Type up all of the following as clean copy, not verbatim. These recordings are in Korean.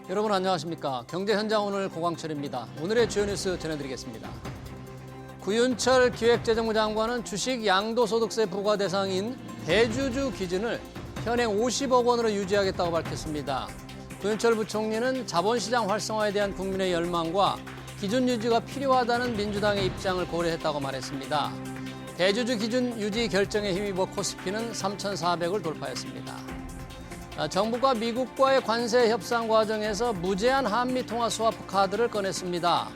여러분 안녕하십니까. 경제 현장 오늘 고광철입니다. 오늘의 주요 뉴스 전해드리겠습니다. 구윤철 기획재정부 장관은 주식 양도소득세 부과 대상인 대주주 기준을 현행 50억 원으로 유지하겠다고 밝혔습니다. 구윤철 부총리는 자본시장 활성화에 대한 국민의 열망과 기준 유지가 필요하다는 민주당의 입장을 고려했다고 말했습니다. 대주주 기준 유지 결정에 힘입어 코스피는 3,400을 돌파했습니다. 정부가 미국과의 관세 협상 과정에서 무제한 한미 통화 스와프 카드를 꺼냈습니다.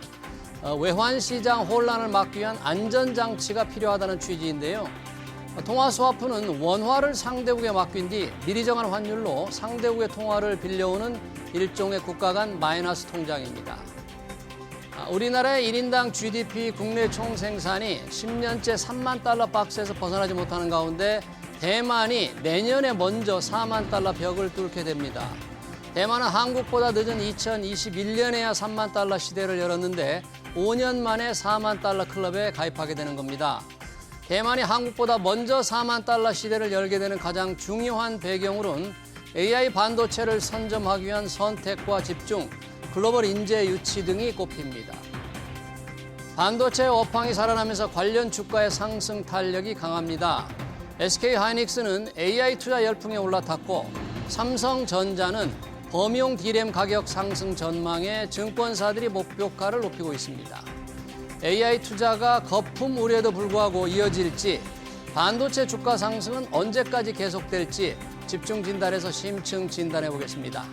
외환 시장 혼란을 막기 위한 안전장치가 필요하다는 취지인데요. 통화 스와프는 원화를 상대국에 맡긴 뒤 미리 정한 환율로 상대국의 통화를 빌려오는 일종의 국가 간 마이너스 통장입니다. 우리나라의 1인당 GDP 국내 총생산이 10년째 3만 달러 박스에서 벗어나지 못하는 가운데 대만이 내년에 먼저 4만 달러 벽을 뚫게 됩니다. 대만은 한국보다 늦은 2021년에야 3만 달러 시대를 열었는데 5년 만에 4만 달러 클럽에 가입하게 되는 겁니다. 대만이 한국보다 먼저 4만 달러 시대를 열게 되는 가장 중요한 배경으로는 AI 반도체를 선점하기 위한 선택과 집중, 글로벌 인재 유치 등이 꼽힙니다. 반도체 업황이 살아나면서 관련 주가의 상승 탄력이 강합니다. SK하이닉스는 AI 투자 열풍에 올라탔고 삼성전자는 범용 D램 가격 상승 전망에 증권사들이 목표가를 높이고 있습니다. AI 투자가 거품 우려에도 불구하고 이어질지, 반도체 주가 상승은 언제까지 계속될지 집중 진단에서 심층 진단해 보겠습니다.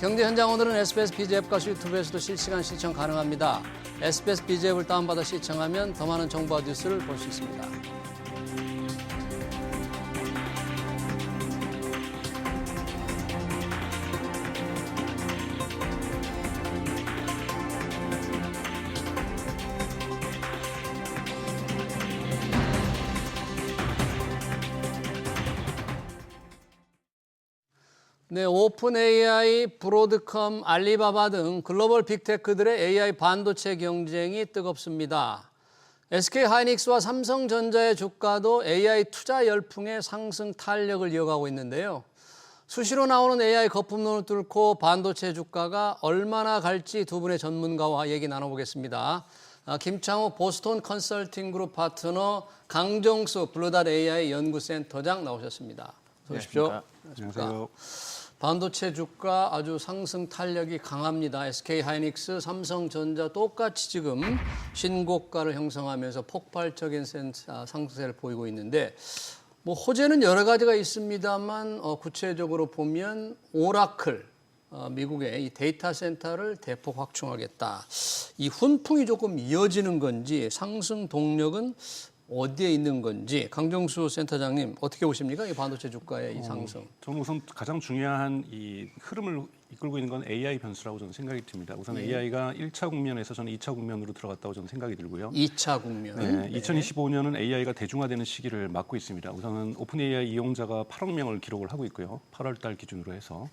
경제 현장 오늘은 SBS BJ 앱과 유튜브에서도 실시간 시청 가능합니다. SBS BJ 앱을 다운받아 시청하면 더 많은 정보와 뉴스를 볼 수 있습니다. 네, 오픈 AI, 브로드컴, 알리바바 등 글로벌 빅테크들의 AI 반도체 경쟁이 뜨겁습니다. SK하이닉스와 삼성전자의 주가도 AI 투자 열풍의 상승 탄력을 이어가고 있는데요. 수시로 나오는 AI 거품론을 뚫고 반도체 주가가 얼마나 갈지 두 분의 전문가와 얘기 나눠보겠습니다. 김창욱 보스턴 컨설팅 그룹 파트너, 강정수 블루닷 AI 연구센터장 나오셨습니다. 어서 오십시오. 안녕하세요. 반도체 주가 아주 상승 탄력이 강합니다. SK하이닉스, 삼성전자 똑같이 지금 신고가를 형성하면서 폭발적인 상승세를 보이고 있는데, 뭐 호재는 여러 가지가 있습니다만 구체적으로 보면 오라클, 미국의 이 데이터 센터를 대폭 확충하겠다. 이 훈풍이 조금 이어지는 건지 상승 동력은 어디에 있는 건지 강정수 센터장님 어떻게 보십니까? 이 반도체 주가의 이 상승. 저는 우선 가장 중요한 이 흐름을 이끌고 있는 건 AI 변수라고 저는 생각이 듭니다. 우선 AI가 1차 국면에서 저는 2차 국면으로 들어갔다고 저는 생각이 들고요. 2차 국면. 네, 2025년은 AI가 대중화되는 시기를 맞고 있습니다. 우선은 오픈 AI 이용자가 8억 명을 기록을 하고 있고요. 8월 달 기준으로 해서.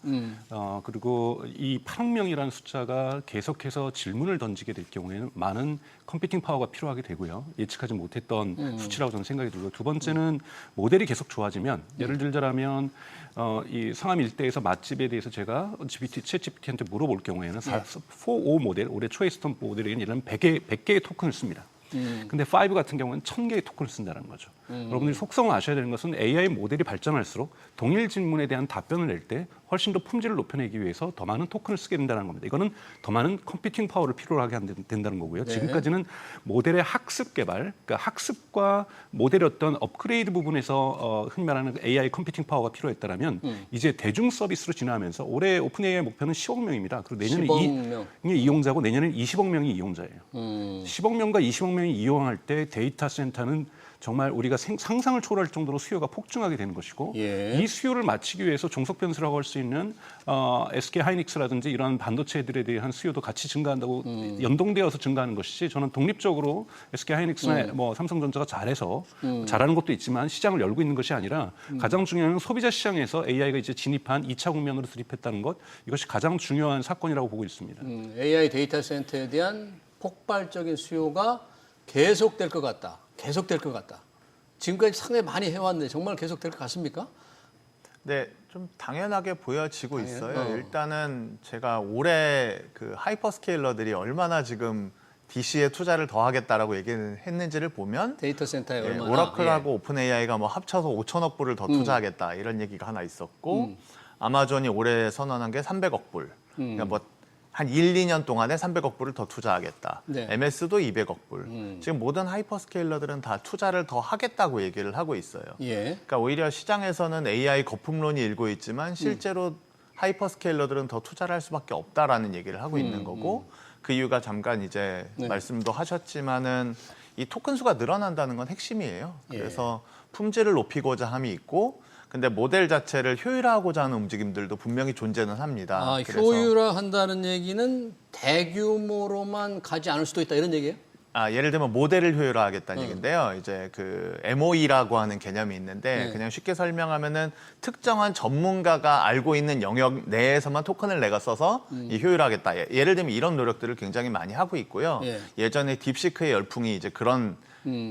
그리고 이 8억 명이라는 숫자가 계속해서 질문을 던지게 될 경우에는 많은 컴퓨팅 파워가 필요하게 되고요. 예측하지 못했던 수치라고 저는 생각이 들고요. 두 번째는 모델이 계속 좋아지면 예를 들자면 이 상암 일대에서 맛집에 대해서 제가 챗GPT한테 물어볼 경우에는 4.5 모델, 올해 초에 있었던 모델에는 이런 100개의 토큰을 씁니다. 근데 5 같은 경우는 1000개의 토큰을 쓴다는 거죠. 여러분들이 속성을 아셔야 되는 것은 AI 모델이 발전할수록 동일 질문에 대한 답변을 낼 때 훨씬 더 품질을 높여내기 위해서 더 많은 토큰을 쓰게 된다는 겁니다. 이거는 더 많은 컴퓨팅 파워를 필요로 하게 된다는 거고요. 네. 지금까지는 모델의 학습 개발, 그러니까 학습과 모델의 어떤 업그레이드 부분에서 흔히 말하는 AI 컴퓨팅 파워가 필요했다면 이제 대중 서비스로 진화하면서 올해 오픈 AI 목표는 10억 명입니다. 그리고 내년에 10억 명. 이용자고 내년에는 20억 명이 이용자예요. 10억 명과 20억 명이 이용할 때 데이터 센터는 정말 우리가 상상을 초월할 정도로 수요가 폭증하게 되는 것이고 이 수요를 맞추기 위해서 종속 변수라고 할 수 있는 SK하이닉스라든지 이러한 반도체들에 대한 수요도 같이 증가한다고 연동되어서 증가하는 것이지 저는 독립적으로 SK하이닉스나 뭐 삼성전자가 잘하는 것도 있지만 시장을 열고 있는 것이 아니라 가장 중요한 건 소비자 시장에서 AI가 이제 진입한 2차 국면으로 진입했다는 것 이것이 가장 중요한 사건이라고 보고 있습니다. AI 데이터 센터에 대한 폭발적인 수요가 계속될 것 같다. 계속될 것 같다. 지금까지 상당히 많이 해왔는데 정말 계속될 것 같습니까? 네, 좀 당연하게 보여지고 있어요. 일단은 제가 올해 그 하이퍼스케일러들이 얼마나 지금 DC에 투자를 더 하겠다라고 얘기를 했는지를 보면 데이터 센터에 얼마나 오라클하고 오픈 AI가 뭐 합쳐서 5천억 불을 더 투자하겠다 이런 얘기가 하나 있었고 아마존이 올해 선언한 게 300억 불. 그러니까 뭐 한 1, 2년 동안에 300억 불을 더 투자하겠다. 네. MS도 200억 불. 지금 모든 하이퍼스케일러들은 다 투자를 더 하겠다고 얘기를 하고 있어요. 예. 그러니까 오히려 시장에서는 AI 거품론이 일고 있지만 실제로 하이퍼스케일러들은 더 투자를 할 수밖에 없다라는 얘기를 하고 있는 거고 그 이유가 잠깐 이제 네. 말씀도 하셨지만은 이 토큰 수가 늘어난다는 건 핵심이에요. 예. 그래서 품질을 높이고자 함이 있고 근데 모델 자체를 효율화하고자 하는 움직임들도 분명히 존재는 합니다. 아, 그래서 효율화한다는 얘기는 대규모로만 가지 않을 수도 있다 이런 얘기예요? 예를 들면 모델을 효율화하겠다는 얘기인데요. 이제 그 MOE라고 하는 개념이 있는데 네. 그냥 쉽게 설명하면은 특정한 전문가가 알고 있는 영역 내에서만 토큰을 내가 써서 이 효율화하겠다. 예를 들면 이런 노력들을 굉장히 많이 하고 있고요. 예. 예전에 딥시크의 열풍이 이제 그런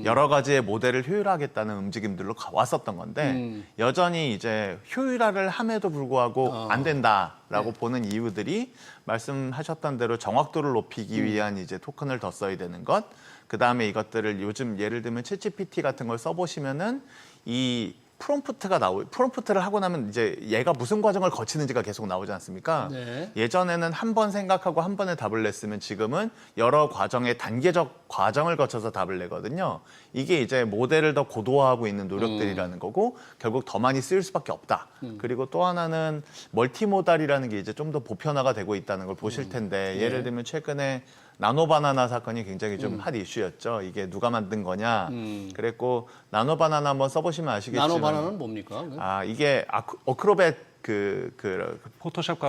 여러 가지의 모델을 효율화하겠다는 움직임들로 왔었던 건데 여전히 이제 효율화를 함에도 불구하고 안 된다라고 보는 이유들이 말씀하셨던 대로 정확도를 높이기 위한 이제 토큰을 더 써야 되는 것, 그 다음에 이것들을 요즘 예를 들면 챗GPT 같은 걸 써보시면은 이 프롬프트를 하고 나면 이제 얘가 무슨 과정을 거치는지가 계속 나오지 않습니까? 네. 예전에는 한 번 생각하고 한 번에 답을 냈으면 지금은 여러 과정의 단계적 과정을 거쳐서 답을 내거든요. 이게 이제 모델을 더 고도화하고 있는 노력들이라는 거고 결국 더 많이 쓰일 수밖에 없다. 그리고 또 하나는 멀티모달이라는 게 이제 좀 더 보편화가 되고 있다는 걸 보실 텐데 예를 들면 최근에 나노바나나 사건이 굉장히 좀 핫 이슈였죠. 이게 누가 만든 거냐. 그랬고 나노바나나 한번 써보시면 아시겠지만 나노바나나는 뭡니까? 이게 어크로벳 포토샵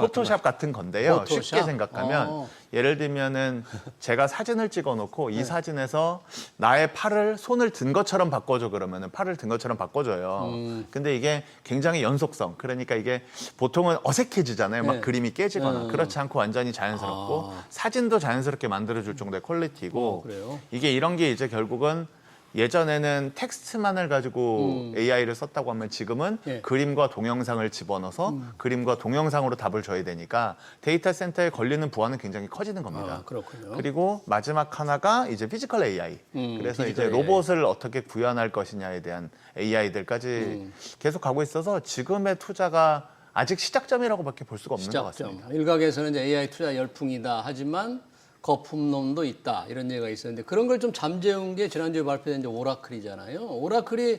같은 건데요. 포토샵? 쉽게 생각하면 예를 들면은 제가 사진을 찍어놓고 이 사진에서 나의 손을 든 것처럼 바꿔줘 그러면은 팔을 든 것처럼 바꿔줘요. 근데 이게 굉장히 연속성. 그러니까 이게 보통은 어색해지잖아요. 막 네. 그림이 깨지거나 그렇지 않고 완전히 자연스럽고 사진도 자연스럽게 만들어줄 정도의 퀄리티고 그래요? 이게 이런 게 이제 결국은 예전에는 텍스트만을 가지고 AI를 썼다고 하면 지금은 예. 그림과 동영상을 집어넣어서 그림과 동영상으로 답을 줘야 되니까 데이터 센터에 걸리는 부하는 굉장히 커지는 겁니다. 아, 그렇군요. 그리고 마지막 하나가 이제 피지컬 AI. 그래서 이제 피지컬 AI. 로봇을 어떻게 구현할 것이냐에 대한 AI들까지 계속 가고 있어서 지금의 투자가 아직 시작점이라고밖에 볼 수가 없는 것 같습니다. 시작점. 일각에서는 이제 AI 투자 열풍이다 하지만 거품론도 있다 이런 얘기가 있었는데 그런 걸 좀 잠재운 게 지난주에 발표된 이제 오라클이잖아요. 오라클이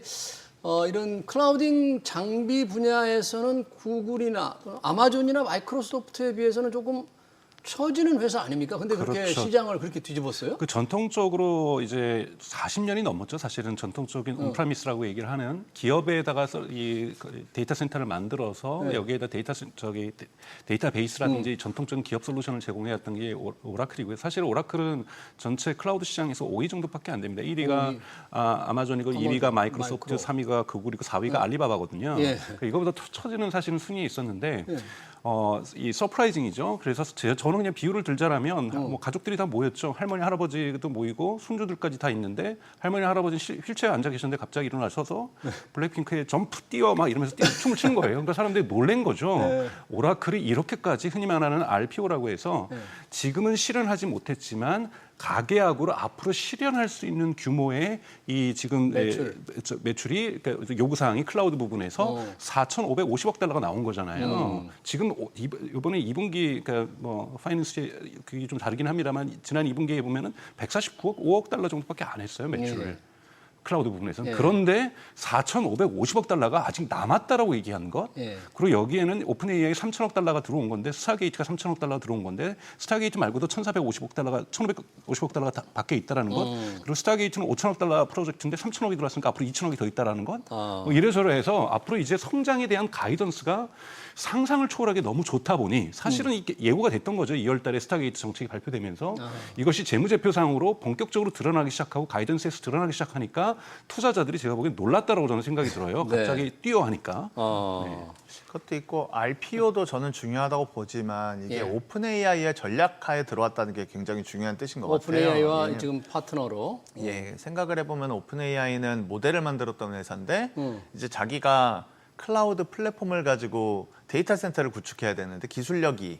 이런 클라우딩 장비 분야에서는 구글이나 아마존이나 마이크로소프트에 비해서는 조금 처지는 회사 아닙니까? 근데 그렇게 그렇죠. 시장을 그렇게 뒤집었어요? 그 전통적으로 이제 40년이 넘었죠. 사실은 전통적인 온프라미스라고 얘기를 하는 기업에다가 이 데이터 센터를 만들어서 여기에다 데이터베이스라든지 전통적인 기업 솔루션을 제공해왔던 게 오라클이고요. 사실 오라클은 전체 클라우드 시장에서 5위 정도밖에 안 됩니다. 1위가 아마존이고 2위가 마이크로소프트, 3위가 구글이고 4위가 알리바바거든요. 예. 이거보다 처지는 사실은 순위에 있었는데 이 서프라이징이죠. 그래서 저는 그냥 비유를 들자라면 뭐 가족들이 다 모였죠. 할머니 할아버지도 모이고 손주들까지 다 있는데 할머니 할아버지는 휠체어에 앉아 계셨는데 갑자기 일어나셔서 블랙핑크에 점프 뛰어 막 이러면서 춤을 추는 거예요. 그러니까 사람들이 놀란 거죠. 오라클이 이렇게까지 흔히 말하는 RPO라고 해서 지금은 실현하지 못했지만 가계약으로 앞으로 실현할 수 있는 규모의 이 지금 매출이 그러니까 요구사항이 클라우드 부분에서 4,550억 달러가 나온 거잖아요. 지금 이번에 2분기 그러니까 뭐 파이낸스 그게 좀 다르긴 합니다만 지난 2분기에 보면은 149억 5억 달러 정도밖에 안 했어요 매출을. 클라우드 부분에서는. 그런데 4,550억 달러가 아직 남았다라고 얘기한 것. 그리고 여기에는 오픈 AI 3천억 달러가 들어온 건데 스타게이트가 3천억 달러가 들어온 건데 스타게이트 말고도 1,450억 달러가 1,550억 달러가 밖에 있다라는 것. 그리고 스타게이트는 5천억 달러 프로젝트인데 3천억이 들어왔으니까 앞으로 2천억이 더 있다라는 것. 뭐 이래저래 해서 앞으로 이제 성장에 대한 가이던스가 상상을 초월하게 너무 좋다 보니 사실은 이게 예고가 됐던 거죠. 2월 달에 스타게이트 정책이 발표되면서 이것이 재무제표상으로 본격적으로 드러나기 시작하고 가이던스에서 드러나기 시작하니까 투자자들이 제가 보기엔 놀랐다라고 저는 생각이 들어요. 갑자기 뛰어하니까. 그것도 있고 RPO도 저는 중요하다고 보지만 이게 예. 오픈 AI의 전략하에 들어왔다는 게 굉장히 중요한 뜻인 것 오픈 같아요. AI와 지금 파트너로. 생각을 해보면 오픈 AI는 모델을 만들었던 회사인데 이제 자기가 클라우드 플랫폼을 가지고 데이터 센터를 구축해야 되는데 기술력이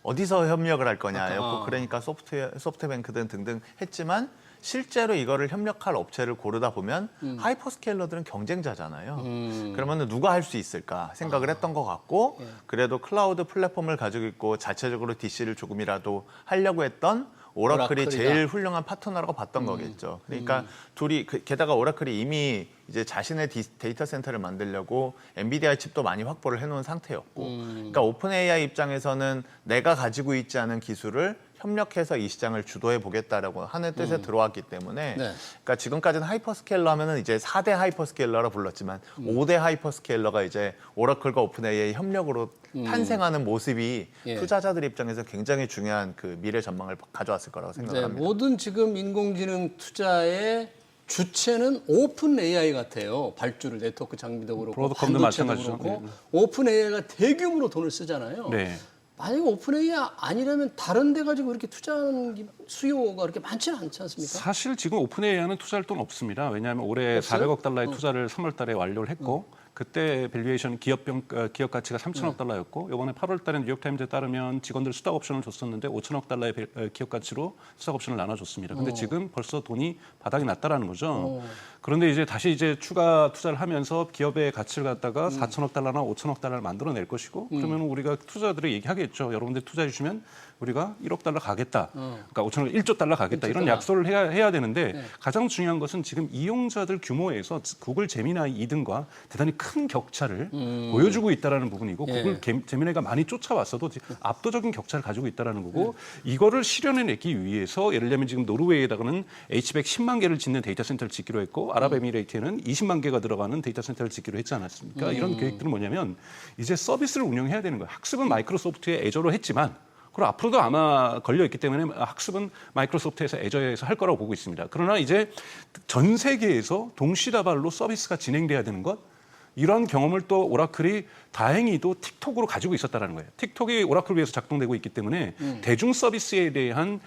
어디서 협력을 할 거냐였고 그러니까 소프트뱅크든 등등 했지만 실제로 이거를 협력할 업체를 고르다 보면 하이퍼스케일러들은 경쟁자잖아요. 그러면 누가 할 수 있을까 생각을 했던 것 같고 그래도 클라우드 플랫폼을 가지고 있고 자체적으로 DC를 조금이라도 하려고 했던 오라클이 제일 훌륭한 파트너라고 봤던 거겠죠. 그러니까 둘이 게다가 오라클이 이미 이제 자신의 데이터 센터를 만들려고 엔비디아 칩도 많이 확보를 해놓은 상태였고, 그러니까 오픈 AI 입장에서는 내가 가지고 있지 않은 기술을 협력해서 이 시장을 주도해 보겠다라고 하는 뜻에 들어왔기 때문에, 그러니까 지금까지는 하이퍼스케일러 하면은 이제 4대 하이퍼스케일러라 불렀지만 5대 하이퍼스케일러가 이제 오라클과 오픈 AI 협력으로 탄생하는 모습이 투자자들 입장에서 굉장히 중요한 그 미래 전망을 가져왔을 거라고 생각합니다. 모든 지금 인공지능 투자의 주체는 오픈 AI 같아요. 발주를 네트워크 장비도 그렇고 브로드컴도 반도체도 마찬가지죠. 그렇고 오픈 AI가 대규모로 돈을 쓰잖아요. 네. 만약에 오픈 AI 아니라면 다른 데 가지고 이렇게 투자하는 수요가 그렇게 많지는 않지 않습니까? 사실 지금 오픈 AI는 투자할 돈 없습니다. 왜냐하면 올해 없어요? 400억 달러의 투자를 3월 달에 완료를 했고 그때 밸류에이션 기업 가치가 3천억 달러였고 이번에 8월 달에 뉴욕타임즈에 따르면 직원들 수당 옵션을 줬었는데 5천억 달러의 기업 가치로 수당 옵션을 나눠줬습니다. 근데 지금 벌써 돈이 바닥이 났다라는 거죠. 그런데 이제 다시 이제 추가 투자를 하면서 기업의 가치를 갖다가 4천억 달러나 5천억 달러를 만들어낼 것이고 그러면 우리가 투자자들이 얘기하겠죠. 여러분들 투자해 주시면 우리가 1억 달러 가겠다. 그러니까 5천억 1조 달러 가겠다. 이런 약속을 해야 되는데 가장 중요한 것은 지금 이용자들 규모에서 구글 제미나이 2등과 대단히 큰 격차를 보여주고 있다는 부분이고 구글 제미나이가 많이 쫓아왔어도 압도적인 격차를 가지고 있다는 거고 이거를 실현해내기 위해서 예를 들면 지금 노르웨이에다가는 H100 10만 개를 짓는 데이터 센터를 짓기로 했고 아랍에미레이트에는 20만 개가 들어가는 데이터 센터를 짓기로 했지 않았습니까? 이런 계획들은 뭐냐면 이제 서비스를 운영해야 되는 거예요. 학습은 마이크로소프트의 애저로 했지만 그리고 앞으로도 아마 걸려있기 때문에 학습은 마이크로소프트에서 애저에서 할 거라고 보고 있습니다. 그러나 이제 전 세계에서 동시다발로 서비스가 진행돼야 되는 것 이런 경험을 또 오라클이 다행히도 틱톡으로 가지고 있었다는 거예요. 틱톡이 오라클을 위해서 작동되고 있기 때문에 대중 서비스에 대한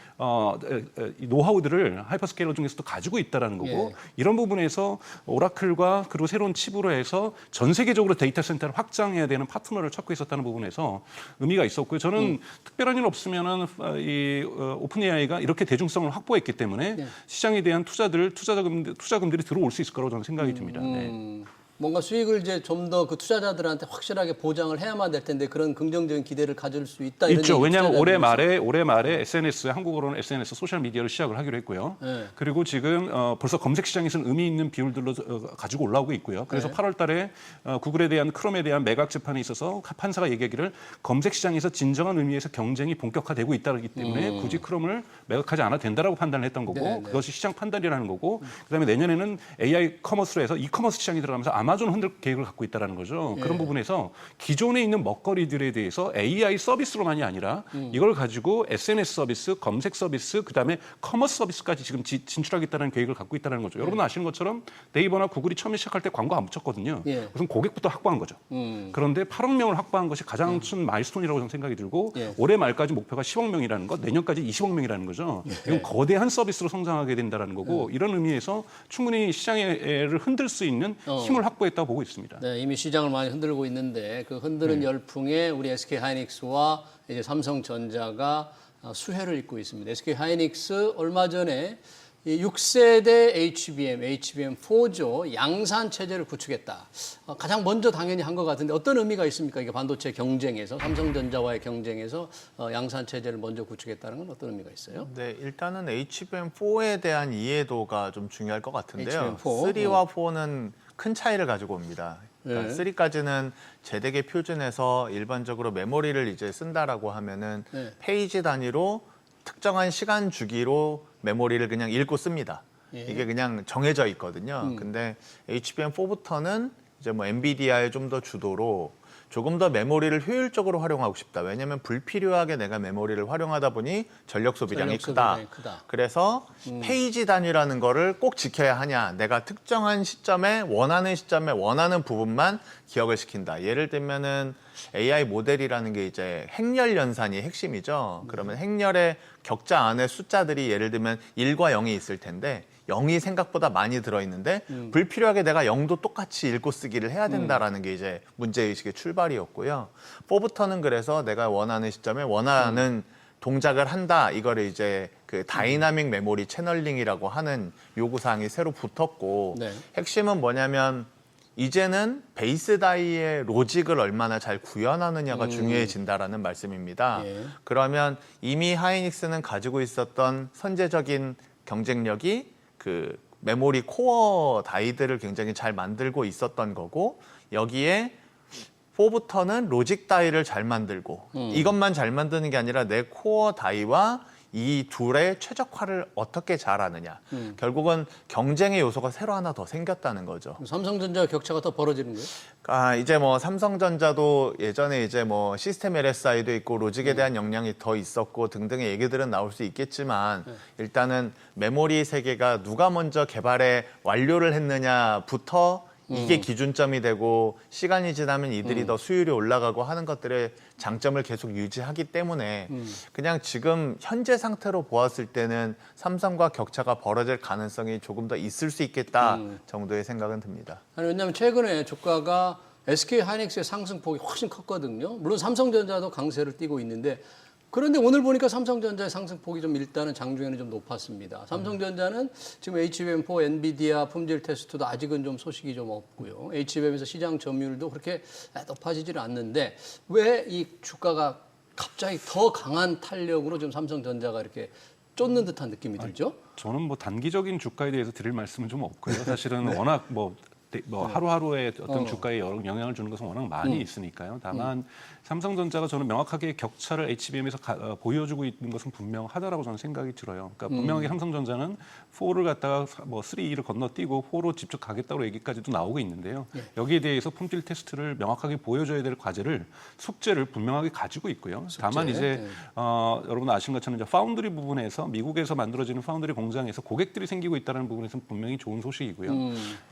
노하우들을 하이퍼스케일러 중에서도 가지고 있다는 거고 이런 부분에서 오라클과 그리고 새로운 칩으로 해서 전 세계적으로 데이터 센터를 확장해야 되는 파트너를 찾고 있었다는 부분에서 의미가 있었고요. 저는 특별한 일 없으면은 이 오픈 AI가 이렇게 대중성을 확보했기 때문에 시장에 대한 투자금들이 들어올 수 있을 거라고 저는 생각이 듭니다. 네. 뭔가 수익을 이제 좀 더 그 투자자들한테 확실하게 보장을 해야만 될 텐데 그런 긍정적인 기대를 가질 수 있다. 이런 있죠. 왜냐하면 올해 말에 SNS 한국어로는 SNS 소셜 미디어를 시작을 하기로 했고요. 그리고 지금 벌써 검색 시장에서는 의미 있는 비율들로 가지고 올라오고 있고요. 그래서 8월달에 구글에 대한 크롬에 대한 매각 재판에 있어서 판사가 얘기하기를 검색 시장에서 진정한 의미에서 경쟁이 본격화되고 있다기 때문에 굳이 크롬을 매각하지 않아도 된다라고 판단을 했던 거고 그것이 시장 판단이라는 거고 그다음에 내년에는 AI 커머스로 해서 이커머스 시장이 들어가면서 아마존 흔들 계획을 갖고 있다는 거죠. 그런 부분에서 기존에 있는 먹거리들에 대해서 AI 서비스로만이 아니라 이걸 가지고 SNS 서비스, 검색 서비스, 그다음에 커머스 서비스까지 지금 진출하겠다는 계획을 갖고 있다는 거죠. 여러분 아시는 것처럼 네이버나 구글이 처음에 시작할 때 광고 안 붙였거든요. 우선 고객부터 확보한 거죠. 그런데 8억 명을 확보한 것이 가장 큰 마일스톤이라고 저는 생각이 들고 올해 말까지 목표가 10억 명이라는 것, 내년까지 20억 명이라는 거죠. 이건 거대한 서비스로 성장하게 된다는 거고 이런 의미에서 충분히 시장을 흔들 수 있는 힘을 확보했다고 보고 있습니다. 네, 이미 시장을 많이 흔들고 있는데 그 흔드는 열풍에 우리 SK 하이닉스와 이제 삼성전자가 수혜를 잇고 있습니다. SK 하이닉스 얼마 전에 6세대 HBM4조 양산 체제를 구축했다. 가장 먼저 당연히 한 것 같은데 어떤 의미가 있습니까? 이게 반도체 경쟁에서 삼성전자와의 경쟁에서 양산 체제를 먼저 구축했다는 건 어떤 의미가 있어요? 네, 일단은 HBM4에 대한 이해도가 좀 중요할 것 같은데요. HBM4. 3와 4는 큰 차이를 가지고 옵니다. 그러니까 3까지는 재대계 표준에서 일반적으로 메모리를 이제 쓴다라고 하면은 페이지 단위로 특정한 시간 주기로 메모리를 그냥 읽고 씁니다. 이게 그냥 정해져 있거든요. 근데 HBM4부터는 이제 뭐 엔비디아의 좀 더 주도로 조금 더 메모리를 효율적으로 활용하고 싶다. 왜냐하면 불필요하게 내가 메모리를 활용하다 보니 전력 소비량이 크다. 그래서 페이지 단위라는 거를 꼭 지켜야 하냐. 내가 특정한 시점에 원하는 부분만 기억을 시킨다. 예를 들면은 AI 모델이라는 게 이제 행렬 연산이 핵심이죠. 그러면 행렬의 격자 안에 숫자들이 예를 들면 1과 0이 있을 텐데 0이 생각보다 많이 들어있는데 불필요하게 내가 0도 똑같이 읽고 쓰기를 해야 된다라는 게 이제 문제의식의 출발이었고요. 4부터는 그래서 내가 원하는 시점에 원하는 동작을 한다. 이거를 이제 그 다이나믹 메모리 채널링이라고 하는 요구사항이 새로 붙었고 네. 핵심은 뭐냐면 이제는 베이스 다이의 로직을 얼마나 잘 구현하느냐가 중요해진다라는 말씀입니다. 예. 그러면 이미 하이닉스는 가지고 있었던 선제적인 경쟁력이 그 메모리 코어 다이들을 굉장히 잘 만들고 있었던 거고 여기에 4부터는 로직 다이를 잘 만들고 이것만 잘 만드는 게 아니라 내 코어 다이와 이 둘의 최적화를 어떻게 잘하느냐. 결국은 경쟁의 요소가 새로 하나 더 생겼다는 거죠. 삼성전자 격차가 더 벌어지는 거예요? 이제 뭐 삼성전자도 예전에 이제 뭐 시스템 LSI도 있고 로직에 대한 역량이 더 있었고 등등의 얘기들은 나올 수 있겠지만 일단은 메모리 세계가 누가 먼저 개발에 완료를 했느냐부터 이게 기준점이 되고 시간이 지나면 이들이 더 수율이 올라가고 하는 것들의 장점을 계속 유지하기 때문에 그냥 지금 현재 상태로 보았을 때는 삼성과 격차가 벌어질 가능성이 조금 더 있을 수 있겠다 정도의 생각은 듭니다. 아니, 왜냐하면 최근에 주가가 SK 하이닉스의 상승폭이 훨씬 컸거든요. 물론 삼성전자도 강세를 띠고 있는데 그런데 오늘 보니까 삼성전자의 상승폭이 좀 일단은 장중에는 좀 높았습니다. 삼성전자는 지금 HBM4 엔비디아 품질 테스트도 아직은 좀 소식이 좀 없고요. HBM에서 시장 점유율도 그렇게 높아지지는 않는데 왜 이 주가가 갑자기 더 강한 탄력으로 좀 삼성전자가 이렇게 쫓는 듯한 느낌이 들죠? 저는 뭐 단기적인 주가에 대해서 드릴 말씀은 좀 없고요. 사실은 워낙 뭐 하루하루의 어떤 주가에 영향을 주는 것은 워낙 많이 있으니까요. 다만 삼성전자가 저는 명확하게 격차를 HBM에서 보여주고 있는 것은 분명하다라고 저는 생각이 들어요. 그러니까 분명하게 삼성전자는 4를 갖다가 뭐 3를 건너뛰고 4로 직접 가겠다고 얘기까지도 나오고 있는데요. 여기에 대해서 품질 테스트를 명확하게 보여줘야 될 과제를 숙제를 분명하게 가지고 있고요. 다만 이제 여러분 아시는 것처럼 이제 파운드리 부분에서 미국에서 만들어지는 파운드리 공장에서 고객들이 생기고 있다는 부분에서는 분명히 좋은 소식이고요.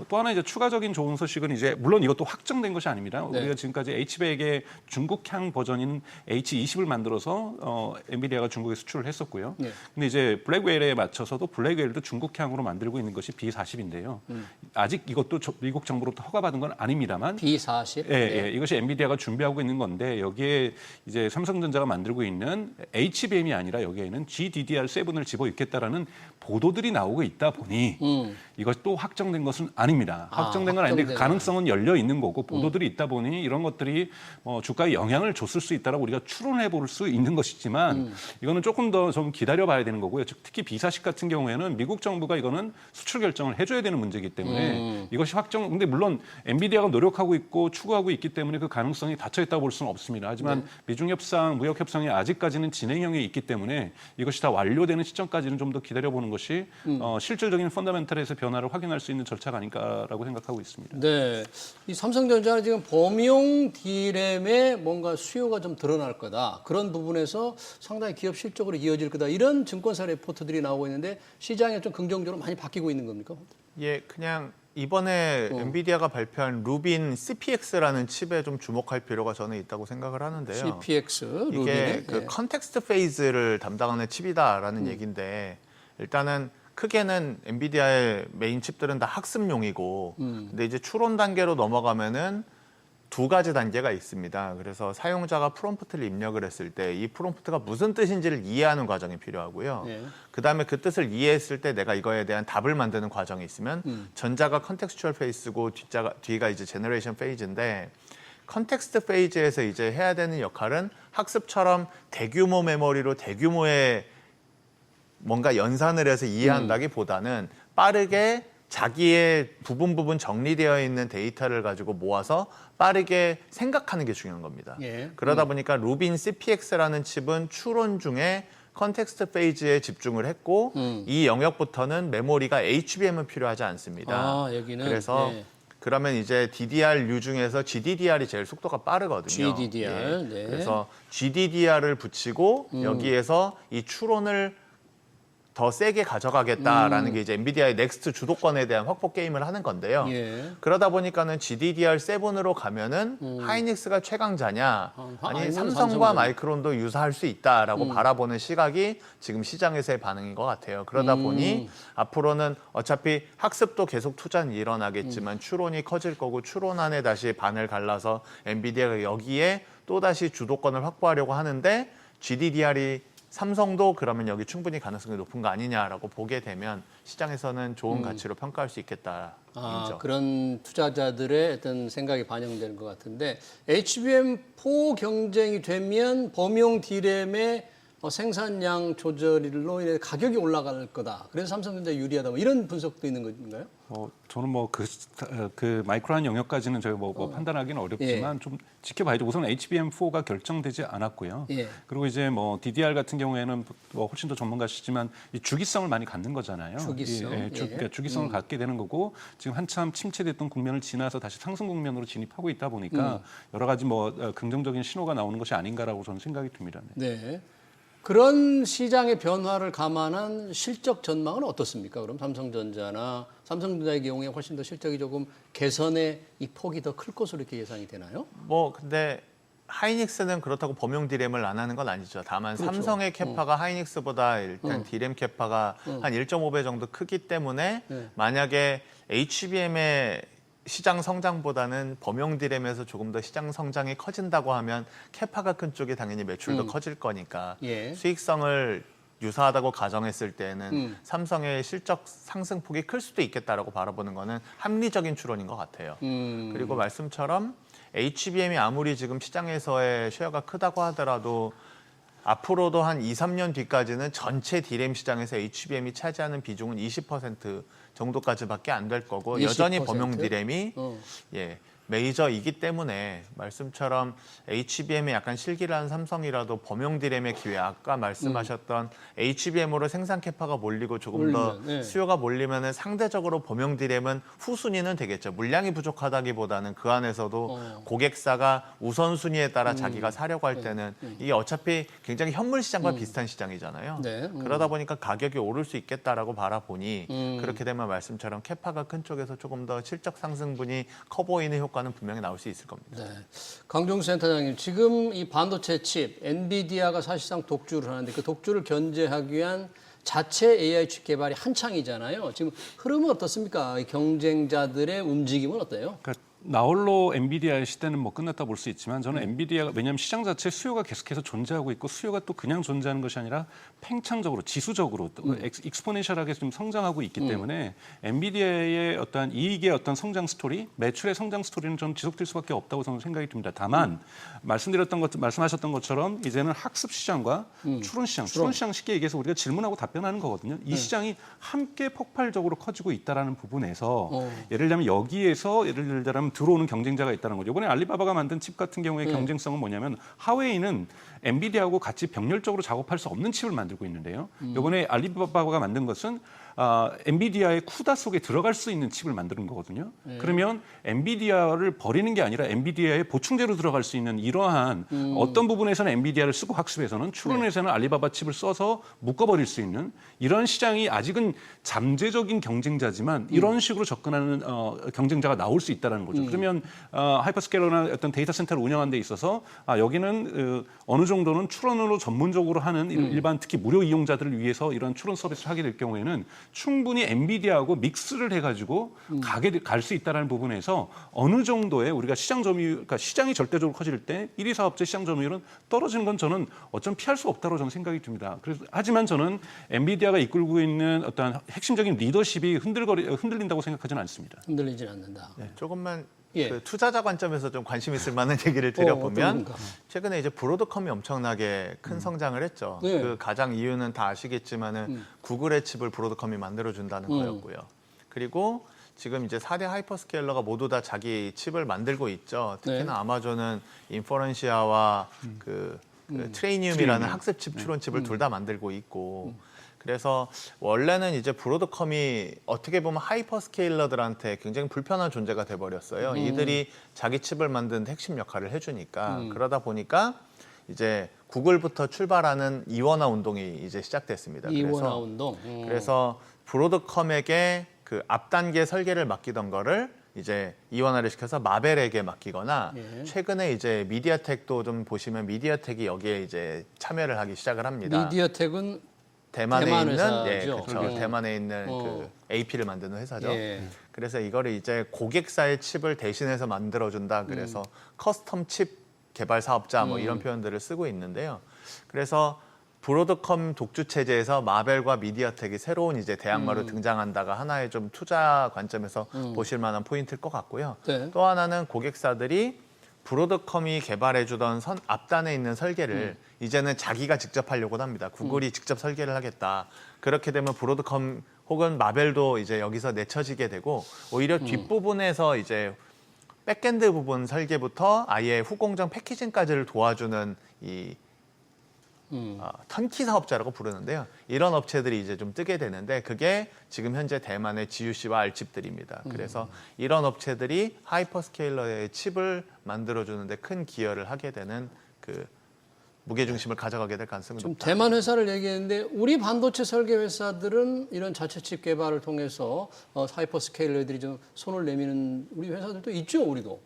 또 하나 이제 추가적인 좋은 소식은 이제 물론 이것도 확정된 것이 아닙니다. 네. 우리가 지금까지 H100의 중국향 버전인 H20을 만들어서 엔비디아가 중국에 수출을 했었고요. 네. 근데 이제 블랙웰에 맞춰서도 블랙웰도 중국향으로 만들고 있는 것이 B40인데요. 아직 이것도 미국 정부로부터 허가받은 건 아닙니다만 B40? 예, 이것이 엔비디아가 준비하고 있는 건데 여기에 이제 삼성전자가 만들고 있는 HBM이 아니라 여기에는 GDDR7을 집어넣겠다라는 보도들이 나오고 있다 보니 이것 또 확정된 것은 아닙니다. 확정된 건 아닌데 그 가능성은 열려 있는 거고 보도들이 있다 보니 이런 것들이 주가에 영향을 줬을 수 있다라고 우리가 추론해 볼 수 있는 것이지만 이거는 조금 더 좀 기다려봐야 되는 거고요. 특히 B40 같은 경우에는 미국 정부가 이거는 수출 결정을 해줘야 되는 문제이기 때문에 이것이 확정. 근데 물론 엔비디아가 노력하고 있고 추구하고 있기 때문에 그 가능성이 닫혀 있다고 볼 수는 없습니다. 하지만 미중 협상, 무역 협상이 아직까지는 진행형에 있기 때문에 이것이 다 완료되는 시점까지는 좀 더 기다려보는 것이 실질적인 펀더멘털에서 변화를 확인할 수 있는 절차가 아닐까라고 생각하고 있습니다. 네, 이 삼성전자는 지금 범용 D램에 뭔가 수요가 좀 드러날 거다. 그런 부분에서 상당히 기업 실적으로 이어질 거다. 이런 증권사 레포트들이 나오고 있는데 시장에 좀 긍정적으로 많이 바뀌고 있는 겁니까? 예, 그냥 이번에 엔비디아가 발표한 루빈 CPX라는 칩에 좀 주목할 필요가 저는 있다고 생각을 하는데요. CPX, 이게 루빈의? 그 컨텍스트 페이즈를 담당하는 칩이다라는 얘기인데 일단은 크게는 엔비디아의 메인 칩들은 다 학습용이고 근데 이제 추론 단계로 넘어가면은 두 가지 단계가 있습니다. 그래서 사용자가 프롬프트를 입력을 했을 때 이 프롬프트가 무슨 뜻인지를 이해하는 과정이 필요하고요. 예. 그다음에 그 뜻을 이해했을 때 내가 이거에 대한 답을 만드는 과정이 있으면 전자가 컨텍스추얼 페이스고 뒤가 이제 제너레이션 페이지인데 컨텍스트 페이지에서 이제 해야 되는 역할은 학습처럼 대규모 메모리로 대규모의 뭔가 연산을 해서 이해한다기보다는 빠르게 자기의 부분 정리되어 있는 데이터를 가지고 모아서 빠르게 생각하는 게 중요한 겁니다. 예. 그러다 보니까 루빈 CPX라는 칩은 추론 중에 컨텍스트 페이지에 집중을 했고 이 영역부터는 메모리가 HBM은 필요하지 않습니다. 여기는 그래서 네. 그러면 이제 DDR-U 중에서 GDDR이 제일 속도가 빠르거든요. GDDR, 네. 그래서 GDDR을 붙이고 여기에서 이 추론을 더 세게 가져가겠다라는 게 이제 엔비디아의 넥스트 주도권에 대한 확보 게임을 하는 건데요. 예. 그러다 보니까는 GDDR7으로 가면은 하이닉스가 최강자냐, 아니 아니면 삼성과 삼성이냐. 마이크론도 유사할 수 있다라고 바라보는 시각이 지금 시장에서의 반응인 것 같아요. 그러다 보니 앞으로는 어차피 학습도 계속 투자는 일어나겠지만 추론이 커질 거고 추론 안에 다시 반을 갈라서 엔비디아가 여기에 또다시 주도권을 확보하려고 하는데 GDDR이 삼성도 그러면 여기 충분히 가능성이 높은 거 아니냐라고 보게 되면 시장에서는 좋은 가치로 평가할 수 있겠다. 그런 투자자들의 어떤 생각이 반영되는 것 같은데 HBM4 경쟁이 되면 범용 D램의 생산량 조절로 인해 가격이 올라갈 거다. 그래서 삼성전자 유리하다. 뭐 이런 분석도 있는 건가요? 저는 뭐 그 마이크론 영역까지는 저희 뭐 판단하기는 어렵지만 좀 지켜봐야죠. 우선 HBM4가 결정되지 않았고요. 예. 그리고 이제 뭐 DDR 같은 경우에는 뭐 훨씬 더 전문가시지만 이 주기성을 많이 갖는 거잖아요. 주기성. 그러니까 주기성을 갖게 되는 거고 지금 한참 침체됐던 국면을 지나서 다시 상승 국면으로 진입하고 있다 보니까 여러 가지 뭐 긍정적인 신호가 나오는 것이 아닌가라고 저는 생각이 듭니다. 네. 그런 시장의 변화를 감안한 실적 전망은 어떻습니까? 그럼 삼성전자나 삼성전자의 경우에 훨씬 더 실적이 조금 개선의 이 폭이 더 클 것으로 이렇게 예상이 되나요? 뭐 근데 하이닉스는 그렇다고 범용 D램을 안 하는 건 아니죠. 다만 그렇죠. 삼성의 캐파가 하이닉스보다 일단 D램 캐파가 한 1.5배 정도 크기 때문에 만약에 HBM의 시장 성장보다는 범용 D램에서 조금 더 시장 성장이 커진다고 하면 캐파가 큰 쪽이 당연히 매출도 커질 거니까 예. 수익성을 유사하다고 가정했을 때는 삼성의 실적 상승폭이 클 수도 있겠다라고 바라보는 거는 합리적인 추론인 것 같아요. 그리고 말씀처럼 HBM이 아무리 지금 시장에서의 쉐어가 크다고 하더라도 앞으로도 한 2, 3년 뒤까지는 전체 D램 시장에서 HBM이 차지하는 비중은 20% 정도까지밖에 안 될 거고 20%? 여전히 범용 D램이 메이저이기 때문에 말씀처럼 HBM에 약간 실기를 한 삼성이라도 범용 D램의 기회 아까 말씀하셨던 HBM으로 생산 캐파가 몰리고 조금 더 수요가 몰리면은 상대적으로 범용 D램은 후순위는 되겠죠. 물량이 부족하다기보다는 그 안에서도 고객사가 우선순위에 따라 자기가 사려고 할 때는 이게 어차피 굉장히 현물 시장과 비슷한 시장이잖아요. 네. 그러다 보니까 가격이 오를 수 있겠다라고 바라보니 그렇게 되면 말씀처럼 캐파가 큰 쪽에서 조금 더 실적 상승분이 커 보이는 효과는 분명히 나올 수 있을 겁니다. 네. 강종수 센터장님, 지금 이 반도체 칩, 엔비디아가 사실상 독주를 하는데 그 독주를 견제하기 위한 자체 AI 칩 개발이 한창이잖아요. 지금 흐름은 어떻습니까? 이 경쟁자들의 움직임은 어때요? 그러니까 나홀로 엔비디아의 시대는 뭐 끝났다 볼 수 있지만 저는 엔비디아가 왜냐하면 시장 자체 수요가 계속해서 존재하고 있고 수요가 또 그냥 존재하는 것이 아니라 팽창적으로 지수적으로 또 익스포넨셜하게 좀 성장하고 있기 때문에 엔비디아의 어떤 이익의 어떤 성장 스토리, 매출의 성장 스토리는 좀 지속될 수밖에 없다고 저는 생각이 듭니다. 다만 말씀하셨던 것처럼 이제는 학습 시장과 추론 시장 쉽게 얘기해서 우리가 질문하고 답변하는 거거든요. 이 시장이 함께 폭발적으로 커지고 있다라는 부분에서 예를 들면 여기에서 예를 들자면 들어오는 경쟁자가 있다는 거죠. 이번에 알리바바가 만든 칩 같은 경우에 경쟁성은 뭐냐면 하웨이는 엔비디아하고 같이 병렬적으로 작업할 수 없는 칩을 만들고 있는데요. 이번에 알리바바가 만든 것은 엔비디아의 쿠다 속에 들어갈 수 있는 칩을 만드는 거거든요. 그러면 엔비디아를 버리는 게 아니라 엔비디아의 보충제로 들어갈 수 있는 이러한 어떤 부분에서는 엔비디아를 쓰고 학습에서는 추론에서는 알리바바 칩을 써서 묶어버릴 수 있는 이런 시장이 아직은 잠재적인 경쟁자지만 이런 식으로 접근하는 경쟁자가 나올 수 있다는 거죠. 그러면 하이퍼스케일러나 어떤 데이터 센터를 운영하는 데 있어서 여기는 어느 정도는 추론으로 전문적으로 하는 일반 특히 무료 이용자들을 위해서 이런 추론 서비스를 하게 될 경우에는 충분히 엔비디아하고 믹스를 해가지고 갈 수 있다는 부분에서 어느 정도의 우리가 시장 점유율, 그러니까 시장이 절대적으로 커질 때 1위 사업체 시장 점유율은 떨어지는 건 저는 어쩜 피할 수 없다고 저는 생각이 듭니다. 그래서 하지만 저는 엔비디아가 이끌고 있는 어떤 핵심적인 리더십이 흔들린다고 생각하지는 않습니다. 흔들리진 않는다. 네, 조금만 예. 그 투자자 관점에서 좀 관심 있을 만한 얘기를 드려보면 어떤 최근에 이제 브로드컴이 엄청나게 큰 성장을 했죠. 네. 그 가장 이유는 다 아시겠지만은 구글의 칩을 브로드컴이 만들어준다는 거였고요. 그리고 지금 이제 4대 하이퍼스케일러가 모두 다 자기 칩을 만들고 있죠. 특히나 아마존은 인퍼런시아와 그 트레이니움이라는 학습 칩 추론 칩을 둘 다 만들고 있고 그래서 원래는 이제 브로드컴이 어떻게 보면 하이퍼스케일러들한테 굉장히 불편한 존재가 돼버렸어요. 이들이 자기 칩을 만드는 핵심 역할을 해주니까 그러다 보니까 이제 구글부터 출발하는 이원화 운동이 이제 시작됐습니다. 이원화 운동. 그래서 브로드컴에게 그 앞 단계 설계를 맡기던 거를 이제 이원화를 시켜서 마벨에게 맡기거나 예. 최근에 이제 미디어텍도 좀 보시면 미디어텍이 여기에 이제 참여를 하기 시작을 합니다. 미디어텍은 대만에 대만 있는 회사죠. 그렇죠. 대만에 있는 그 AP를 만드는 회사죠. 예. 그래서 이거를 이제 고객사의 칩을 대신해서 만들어준다. 그래서 커스텀 칩 개발 사업자 뭐 이런 표현들을 쓰고 있는데요. 그래서 브로드컴 독주 체제에서 마벨과 미디어텍이 새로운 이제 대항마로 등장한다가 하나의 좀 투자 관점에서 보실 만한 포인트일 것 같고요. 네. 또 하나는 고객사들이 브로드컴이 개발해주던 앞단에 있는 설계를 이제는 자기가 직접 하려고 합니다. 구글이 직접 설계를 하겠다. 그렇게 되면 브로드컴 혹은 마벨도 이제 여기서 내쳐지게 되고 오히려 뒷부분에서 이제 백엔드 부분 설계부터 아예 후공정 패키징까지를 도와주는 이 턴키 사업자라고 부르는데요. 이런 업체들이 이제 좀 뜨게 되는데 그게 지금 현재 대만의 GUC와 알칩들입니다. 그래서 이런 업체들이 하이퍼스케일러의 칩을 만들어주는데 큰 기여를 하게 되는 그 무게중심을 가져가게 될 가능성이 좀 높다. 대만 회사를 얘기했는데 우리 반도체 설계 회사들은 이런 자체 칩 개발을 통해서 하이퍼스케일러들이 좀 손을 내미는 우리 회사들도 있죠, 우리도.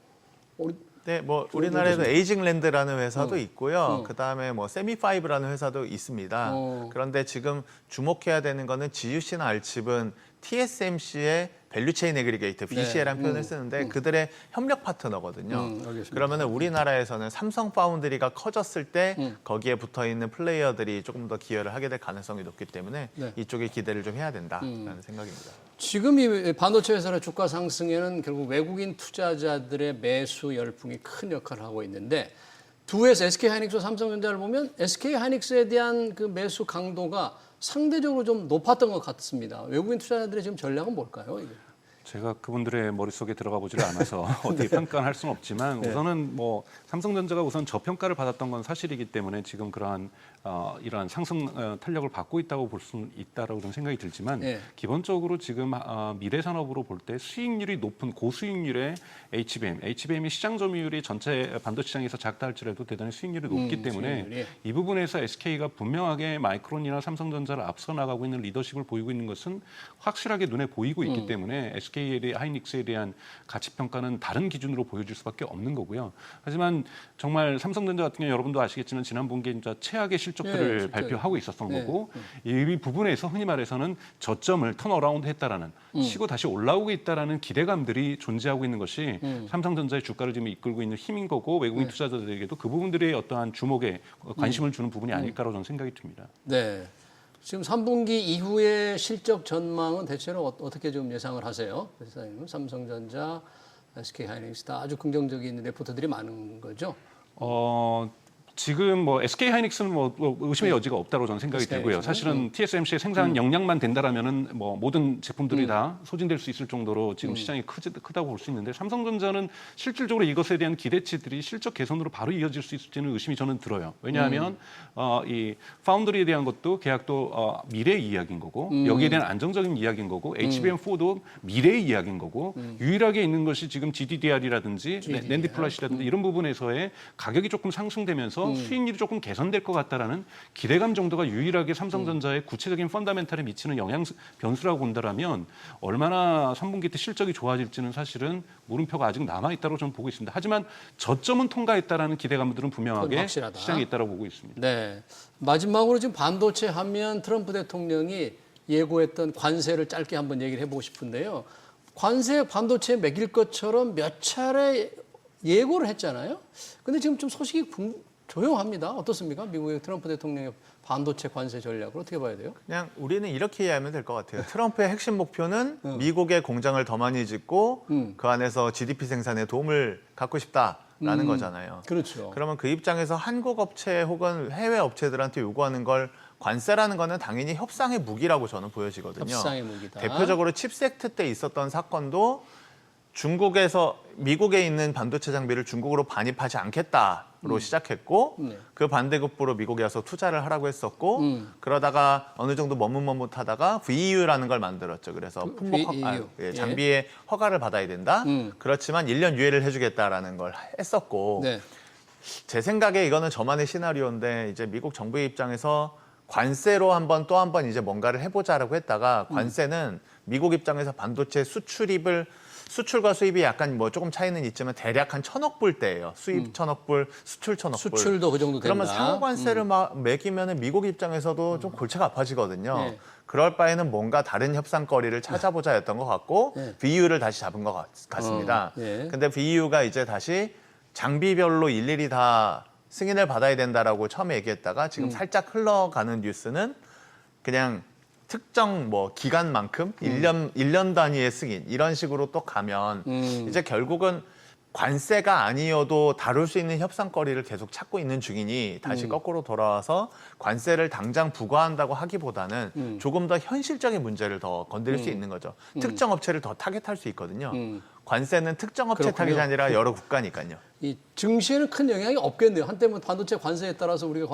네, 뭐 우리나라에도 에이징랜드라는 회사도 있고요. 그다음에 뭐 세미파이브라는 회사도 있습니다. 그런데 지금 주목해야 되는 거는 GUC나 알칩은 TSMC의 밸류체인 애그리게이터, VCA라는 표현을 쓰는데 그들의 협력 파트너거든요. 알겠습니다. 그러면 우리나라에서는 삼성 파운드리가 커졌을 때 거기에 붙어있는 플레이어들이 조금 더 기여를 하게 될 가능성이 높기 때문에 네. 이쪽에 기대를 좀 해야 된다라는 생각입니다. 지금 이 반도체 회사의 주가 상승에는 결국 외국인 투자자들의 매수 열풍이 큰 역할을 하고 있는데 두 회사 SK하이닉스와 삼성전자를 보면 SK하이닉스에 대한 그 매수 강도가 상대적으로 좀 높았던 것 같습니다. 외국인 투자자들의 지금 전략은 뭘까요? 이게? 제가 그분들의 머릿속에 들어가 보지를 않아서 어떻게 평가할 수는 없지만 우선은 뭐 삼성전자가 우선 저평가를 받았던 건 사실이기 때문에 지금 그러한 이러한 상승 탄력을 받고 있다고 볼 수는 있다라고 좀 생각이 들지만 기본적으로 지금 미래 산업으로 볼 때 수익률이 높은 고수익률의 HBM이 시장 점유율이 전체 반도체 시장에서 작다 할지라도 대단히 수익률이 높기 때문에 수익률이. 이 부분에서 SK가 분명하게 마이크론이나 삼성전자를 앞서 나가고 있는 리더십을 보이고 있는 것은 확실하게 눈에 보이고 있기 때문에 SK 하이닉스에 대한 가치 평가는 다른 기준으로 보여줄 수밖에 없는 거고요. 하지만 정말 삼성전자 같은 경우 여러분도 아시겠지만 지난 분기에 진짜 최악의 실적들을 발표하고 있었던 거고 이 부분에서 흔히 말해서는 저점을 턴어라운드 했다라는 치고 다시 올라오고 있다라는 기대감들이 존재하고 있는 것이 삼성전자의 주가를 지금 이끌고 있는 힘인 거고 외국인 투자자들에게도 그 부분들의 어떠한 주목에 관심을 주는 부분이 아닐까라고 저는 생각이 듭니다. 네. 지금 3분기 이후의 실적 전망은 대체로 어떻게 좀 예상을 하세요? 회사님은 삼성전자, SK하이닉스 다 아주 긍정적인 레포트들이 많은 거죠? 지금 뭐 SK 하이닉스는 뭐 의심의 여지가 없다고 저는 생각이 들고요. 사실은 TSMC의 생산 역량만 된다라면은 뭐 모든 제품들이 다 소진될 수 있을 정도로 지금 시장이 크다고 볼 수 있는데 삼성전자는 실질적으로 이것에 대한 기대치들이 실적 개선으로 바로 이어질 수 있을지는 의심이 저는 들어요. 왜냐하면 이 파운드리에 대한 것도 계약도 미래의 이야기인 거고 여기에 대한 안정적인 이야기인 거고 HBM4도 미래의 이야기인 거고 유일하게 있는 것이 지금 GDDR이라든지 낸드 플래시라든지 이런 부분에서의 가격이 조금 상승되면서 수익률이 조금 개선될 것 같다라는 기대감 정도가 유일하게 삼성전자의 구체적인 펀더멘탈에 미치는 영향 변수라고 본다라면 얼마나 3분기 때 실적이 좋아질지는 사실은 물음표가 아직 남아 있다고 저는 보고 있습니다. 하지만 저점은 통과했다라는 기대감들은 분명하게 확실하다. 시장에 있다고 보고 있습니다. 네. 마지막으로 지금 반도체 하면 트럼프 대통령이 예고했던 관세를 짧게 한번 얘기를 해보고 싶은데요. 관세 반도체에 매길 것처럼 몇 차례 예고를 했잖아요. 근데 지금 좀 소식이 조용합니다. 어떻습니까? 미국의 트럼프 대통령의 반도체 관세 전략을 어떻게 봐야 돼요? 그냥 우리는 이렇게 이해하면 될 것 같아요. 트럼프의 핵심 목표는 미국의 공장을 더 많이 짓고 그 안에서 GDP 생산에 도움을 갖고 싶다라는 거잖아요. 그렇죠. 그러면 그 입장에서 한국 업체 혹은 해외 업체들한테 요구하는 걸 관세라는 거는 당연히 협상의 무기라고 저는 보여지거든요. 협상의 무기다. 대표적으로 칩세트 때 있었던 사건도 미국에 있는 반도체 장비를 중국으로 반입하지 않겠다로 시작했고 그 반대급부로 미국에 와서 투자를 하라고 했었고 그러다가 어느 정도 머뭇머뭇하다가 VEU라는 걸 만들었죠. 그래서 품목 장비의 허가를 받아야 된다. 그렇지만 1년 유예를 해주겠다라는 걸 했었고 제 생각에 이거는 저만의 시나리오인데 이제 미국 정부의 입장에서 관세로 또 한 번 이제 뭔가를 해보자라고 했다가 관세는 미국 입장에서 반도체 수출과 수입이 약간 뭐 조금 차이는 있지만 대략 한 1,000억 불대예요. 수입 1,000억 불, 수출 1,000억 불. 수출도 그 정도 된다. 그러면 상호 관세를 매기면은 미국 입장에서도 좀 골치가 아파지거든요. 네. 그럴 바에는 뭔가 다른 협상거리를 찾아보자였던 것 같고 네. VU를 다시 잡은 것 같습니다. 네. 근데 VU가 이제 다시 장비별로 일일이 다 승인을 받아야 된다라고 처음에 얘기했다가 지금 살짝 흘러가는 뉴스는 그냥 특정 뭐 기간만큼 1년 단위의 승인 이런 식으로 또 가면 이제 결국은 관세가 아니어도 다룰 수 있는 협상거리를 계속 찾고 있는 중이니 다시 거꾸로 돌아와서 관세를 당장 부과한다고 하기보다는 조금 더 현실적인 문제를 더 건드릴 수 있는 거죠. 특정 업체를 더 타겟할 수 있거든요. 관세는 특정 업체 그렇군요. 타겟이 아니라 여러 국가니까요. 이 증시에는 큰 영향이 없겠네요. 한때는 반도체 관세에 따라서 우리가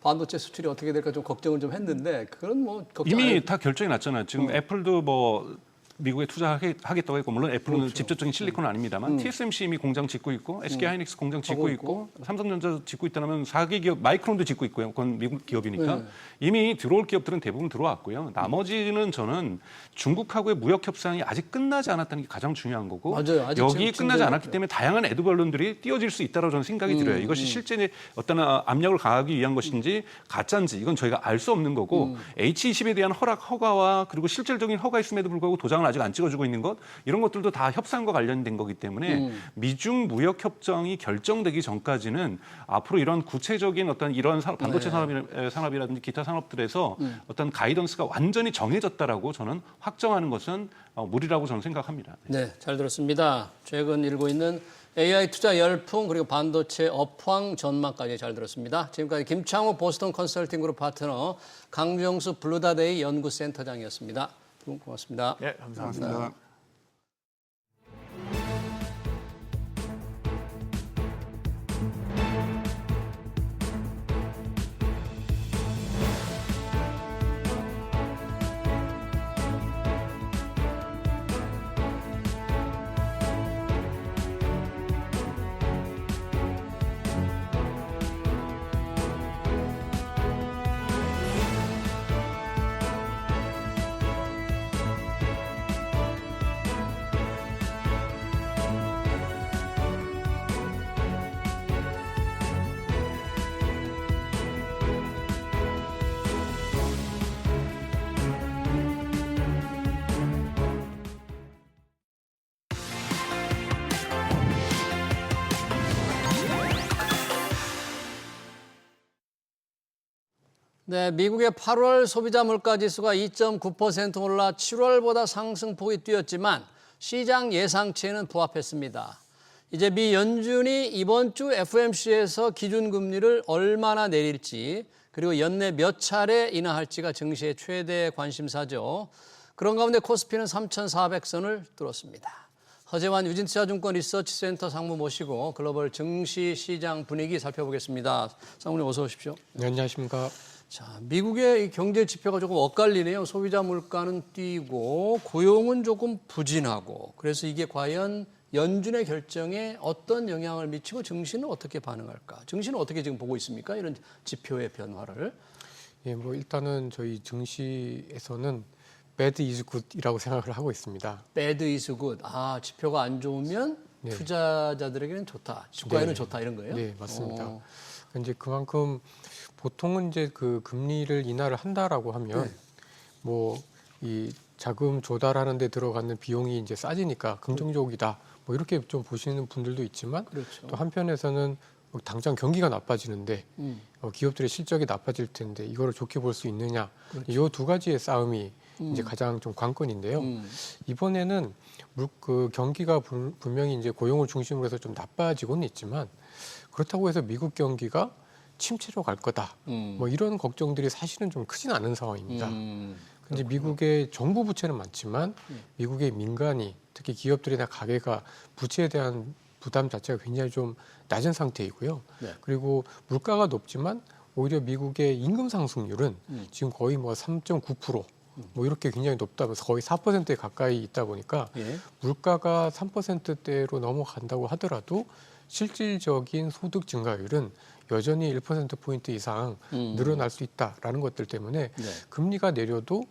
반도체 수출이 어떻게 될까 좀 걱정을 좀 했는데 그건 뭐 걱정 안 이미 해도 다 결정이 났잖아요. 지금 애플도 뭐 미국에 투자하겠다고 했고 물론 애플은 그렇죠. 직접적인 실리콘은 아닙니다만 TSMC 이미 공장 짓고 있고 SK 하이닉스 공장 짓고 있고 삼성전자 짓고 있다면 4개 기업 마이크론도 짓고 있고요. 그건 미국 기업이니까 네. 이미 들어올 기업들은 대부분 들어왔고요. 나머지는 저는 중국하고의 무역 협상이 아직 끝나지 않았다는 게 가장 중요한 거고 맞아요. 아직 여기 지금 끝나지 않았기 진행이 때문에 다양한 애드벌룬들이 띄어질 수 있다고 저는 생각이 들어요. 이것이 실제 어떤 압력을 가하기 위한 것인지 가짜인지 이건 저희가 알 수 없는 거고 H20에 대한 허가와 그리고 실질적인 허가 있음에도 불구하고 도장을 아직 안 찍어주고 있는 것 이런 것들도 다 협상과 관련된 거기 때문에 미중 무역 협정이 결정되기 전까지는 앞으로 이런 구체적인 어떤 이런 반도체 산업이라든지 기타 산업들에서 어떤 가이던스가 완전히 정해졌다라고 저는 확정하는 것은 무리라고 저는 생각합니다. 네, 잘 들었습니다. 최근 일고 있는 AI 투자 열풍 그리고 반도체 업황 전망까지 잘 들었습니다. 지금까지 김창호 보스턴 컨설팅 그룹 파트너 강병수 블루다데이 연구센터장이었습니다. 두 분 고맙습니다. 예, 감사합니다. 네, 미국의 8월 소비자 물가 지수가 2.9% 올라 7월보다 상승폭이 뛰었지만 시장 예상치에는 부합했습니다. 이제 미 연준이 이번 주 FOMC에서 기준금리를 얼마나 내릴지 그리고 연내 몇 차례 인하할지가 증시의 최대 관심사죠. 그런 가운데 코스피는 3,400선을 뚫었습니다. 허재환 유진투자증권 리서치센터 상무 모시고 글로벌 증시 시장 분위기 살펴보겠습니다. 상무님 어서 오십시오. 네, 안녕하십니까. 자, 미국의 이 경제 지표가 조금 엇갈리네요. 소비자 물가는 뛰고 고용은 조금 부진하고 그래서 이게 과연 연준의 결정에 어떤 영향을 미치고 증시는 어떻게 반응할까? 증시는 어떻게 지금 보고 있습니까? 이런 지표의 변화를. 예, 뭐 일단은 저희 증시에서는 bad is good이라고 생각을 하고 있습니다. bad is good. 아, 지표가 안 좋으면 네. 투자자들에게는 좋다. 주가에는 네. 좋다 이런 거예요? 네, 맞습니다. 이제 그만큼 보통은 이제 그 금리를 인하를 한다라고 하면 뭐 이 자금 조달하는 데 들어가는 비용이 이제 싸지니까 긍정적이다. 뭐 이렇게 좀 보시는 분들도 있지만 그렇죠. 또 한편에서는 뭐 당장 경기가 나빠지는데 기업들의 실적이 나빠질 텐데 이거를 좋게 볼 수 있느냐. 이 두 가지의 싸움이 이제 가장 좀 관건인데요. 이번에는 그 경기가 분명히 이제 고용을 중심으로 해서 좀 나빠지고는 있지만 그렇다고 해서 미국 경기가 침체로 갈 거다. 뭐 이런 걱정들이 사실은 좀 크진 않은 상황입니다. 근데 미국의 정부 부채는 많지만 미국의 민간이 특히 기업들이나 가게가 부채에 대한 부담 자체가 굉장히 좀 낮은 상태이고요. 네. 그리고 물가가 높지만 오히려 미국의 임금 상승률은 지금 거의 뭐 3.9%. 뭐 이렇게 굉장히 높다면서 거의 4%에 가까이 있다 보니까 예. 물가가 3%대로 넘어간다고 하더라도 실질적인 소득 증가율은 여전히 1%포인트 이상 늘어날 수 있다라는 것들 때문에 네. 금리가 내려도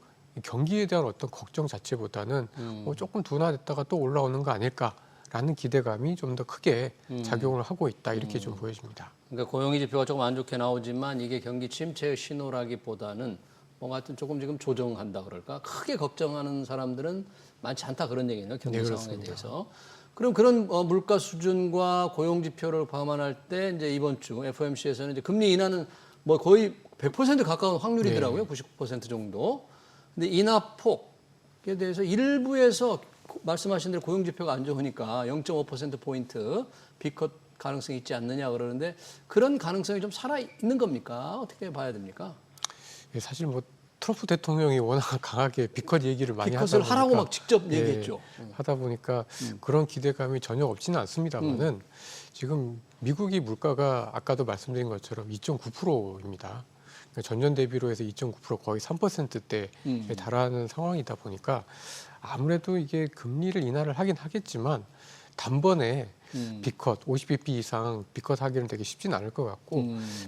경기에 대한 어떤 걱정 자체보다는 조금 둔화됐다가 또 올라오는 거 아닐까라는 기대감이 좀 더 크게 작용을 하고 있다 이렇게 좀 보여집니다. 그러니까 고용의 지표가 조금 안 좋게 나오지만 이게 경기 침체의 신호라기보다는 뭔가 하여튼 조금 지금 조정한다 그럴까? 크게 걱정하는 사람들은 많지 않다 그런 얘기네요. 경기 네, 상황에 그렇습니다. 대해서. 그럼 그런 물가 수준과 고용 지표를 감안할 때 이제 이번 주 FOMC에서는 이제 금리 인하는 뭐 거의 100% 가까운 확률이더라고요. 99% 정도. 근데 인하 폭에 대해서 일부에서 말씀하신 대로 고용 지표가 안 좋으니까 0.5% 포인트 비컷 가능성이 있지 않느냐 그러는데 그런 가능성이 좀 살아 있는 겁니까? 어떻게 봐야 됩니까? 예, 사실 뭐 트럼프 대통령이 워낙 강하게 비컷 얘기를 많이 하다 비컷을 보니까 하라고 막 직접 예, 얘기했죠. 하다 보니까 그런 기대감이 전혀 없지는 않습니다만은 지금 미국이 물가가 아까도 말씀드린 것처럼 2.9%입니다. 전년 대비로 해서 2.9% 거의 3%대에 달하는 상황이다 보니까 아무래도 이게 금리를 인하를 하긴 하겠지만 단번에 비컷 50bp 이상 비컷 하기는 되게 쉽진 않을 것 같고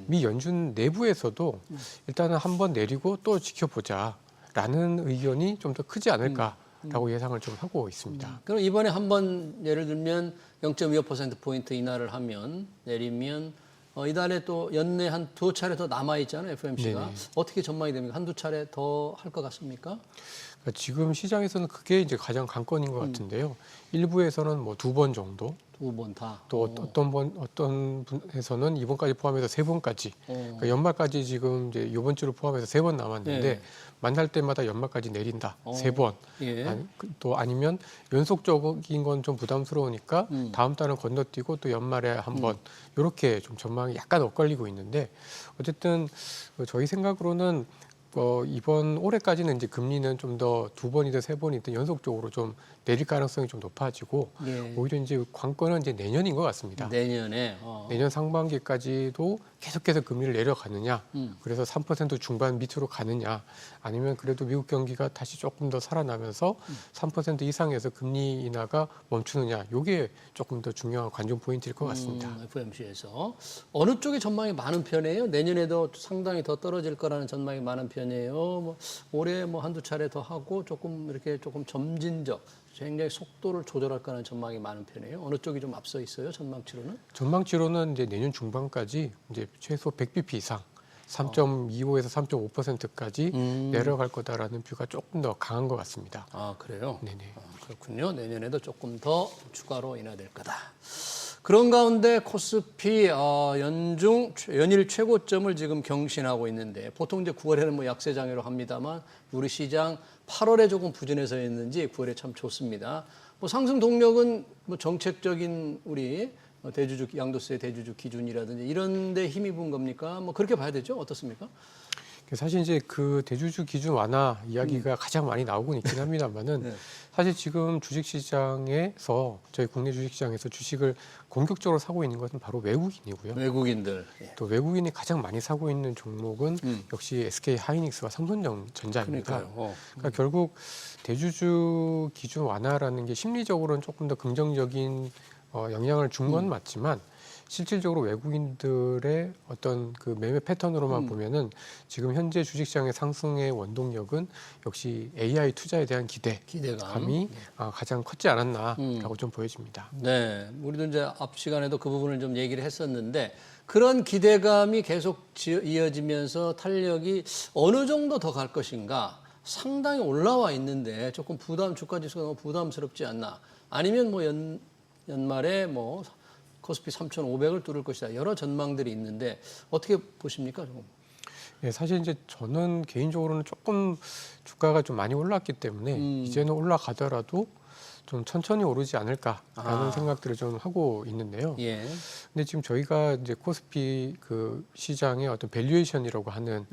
미 연준 내부에서도 일단은 한번 내리고 또 지켜보자라는 의견이 좀 더 크지 않을까라고 예상을 좀 하고 있습니다. 그럼 이번에 한번 예를 들면 0.25% 포인트 인하를 하면 내리면 이달에 또 연내 한 두 차례 더 남아 있잖아요, FOMC가. 네네. 어떻게 전망이 됩니까? 한두 차례 더 할 것 같습니까? 그러니까 지금 시장에서는 그게 이제 가장 관건인 것 같은데요. 일부에서는 뭐 2번 정도, 두 번 다. 또 어떤 분에서는 이번까지 포함해서 3번까지. 그러니까 연말까지 지금 이제 이번 주를 포함해서 3번 남았는데 네. 만날 때마다 연말까지 내린다. 3번. 예. 또 아니면 연속적인 건 좀 부담스러우니까 다음 달은 건너뛰고 또 연말에 한번 이렇게 좀 전망이 약간 엇갈리고 있는데 어쨌든 저희 생각으로는 이번 올해까지는 이제 금리는 좀 더 2번이든 3번이든 연속적으로 좀 내릴 가능성이 좀 높아지고 예. 오히려 이제 관건은 이제 내년인 것 같습니다. 내년에. 내년 상반기까지도 계속해서 금리를 내려가느냐, 그래서 3% 중반 밑으로 가느냐, 아니면 그래도 미국 경기가 다시 조금 더 살아나면서 3% 이상에서 금리 인하가 멈추느냐, 이게 조금 더 중요한 관전 포인트일 것 같습니다. FOMC에서 어느 쪽에 전망이 많은 편이에요? 내년에도 상당히 더 떨어질 거라는 전망이 많은 편이에요. 뭐 올해 뭐 한두 차례 더 하고 조금 이렇게 조금 점진적, 굉장히 속도를 조절할 거라는 전망이 많은 편이에요. 어느 쪽이 좀 앞서 있어요? 전망치로는? 전망치로는 이제 내년 중반까지 이제 최소 100bp 이상 3.25에서 3.5%까지 내려갈 거다라는 뷰가 조금 더 강한 것 같습니다. 아, 그래요? 네네. 그렇군요. 내년에도 조금 더 추가로 인하될 거다. 그런 가운데 코스피 연일 최고점을 지금 경신하고 있는데 보통 이제 9월에는 뭐 약세 장애로 합니다만 우리 시장 8월에 조금 부진해서였는지 9월에 참 좋습니다. 뭐 상승 동력은 뭐 정책적인 우리 대주주 양도세 대주주 기준이라든지 이런 데 힘입은 겁니까? 뭐 그렇게 봐야 되죠? 어떻습니까? 사실 이제 그 대주주 기준 완화 이야기가 가장 많이 나오곤 있긴 합니다만은 네. 사실 지금 주식시장에서 저희 국내 주식시장에서 주식을 공격적으로 사고 있는 것은 바로 외국인이고요. 외국인들. 예. 또 외국인이 가장 많이 사고 있는 종목은 역시 SK 하이닉스와 삼성전자입니다. 그러니까요. 그러니까 결국 대주주 기준 완화라는 게 심리적으로는 조금 더 긍정적인 영향을 준 건 맞지만 실질적으로 외국인들의 어떤 그 매매 패턴으로만 보면은 지금 현재 주식시장의 상승의 원동력은 역시 AI 투자에 대한 기대감이 가장 컸지 않았나라고 좀 보여집니다. 네, 우리도 이제 앞 시간에도 그 부분을 좀 얘기를 했었는데 그런 기대감이 계속 이어지면서 탄력이 어느 정도 더 갈 것인가 상당히 올라와 있는데 조금 주가 지수가 너무 부담스럽지 않나 아니면 뭐 연말에 뭐 코스피 3,500을 뚫을 것이다 여러 전망들이 있는데 어떻게 보십니까? 조금? 예, 사실 이제 저는 개인적으로는 조금 주가가 좀 많이 올랐기 때문에 이제는 올라가더라도 좀 천천히 오르지 않을까라는 생각들을 좀 하고 있는데요. 예. 근데 지금 저희가 이제 코스피 그 시장의 어떤 밸류에이션이라고 하는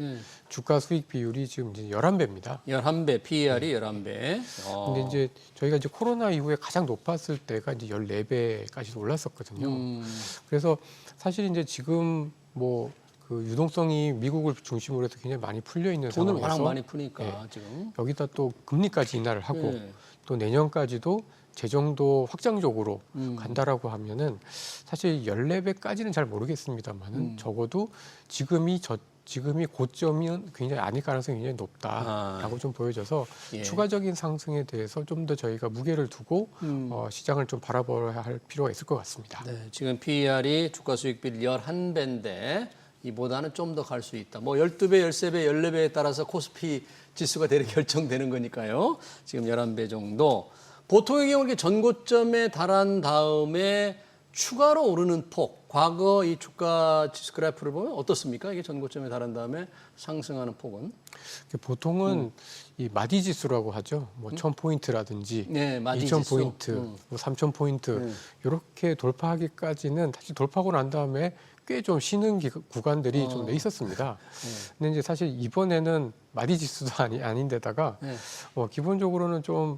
주가 수익 비율이 지금 이제 11배입니다. 11배, PER이 11배. 근데 이제 저희가 이제 코로나 이후에 가장 높았을 때가 이제 14배까지 올랐었거든요. 그래서 사실 이제 지금 뭐 그 유동성이 미국을 중심으로 해서 굉장히 많이 풀려 있는 돈을 상황에서 워낙 많이 푸니까 지금. 여기다 또 금리까지 인하를 하고 또 내년까지도 재정도 확장적으로 간다라고 하면은 사실 14배까지는 잘 모르겠습니다만은 적어도 지금이 고점은 굉장히 아닐 가능성이 굉장히 높다라고 좀 보여져서 예. 추가적인 상승에 대해서 좀 더 저희가 무게를 두고 시장을 좀 바라봐야 할 필요가 있을 것 같습니다. 네, 지금 PER이 주가 수익비 11배인데 이보다는 좀 더 갈 수 있다. 뭐 12배, 13배, 14배에 따라서 코스피 지수가 대략 결정되는 거니까요. 지금 11배 정도. 보통의 경우 이렇게 전고점에 달한 다음에 추가로 오르는 폭, 과거 이 주가 지수 그래프를 보면 어떻습니까? 이게 전고점에 달한 다음에 상승하는 폭은? 보통은 이 마디 지수라고 하죠. 뭐 1000포인트라든지 네, 마디 2000포인트, 지수. 뭐 3000포인트 이렇게 돌파하기까지는 사실 돌파하고 난 다음에 꽤 좀 쉬는 구간들이 좀 있었습니다. 근데 이제 사실 이번에는 마디 지수도 아닌데다가 네. 기본적으로는 좀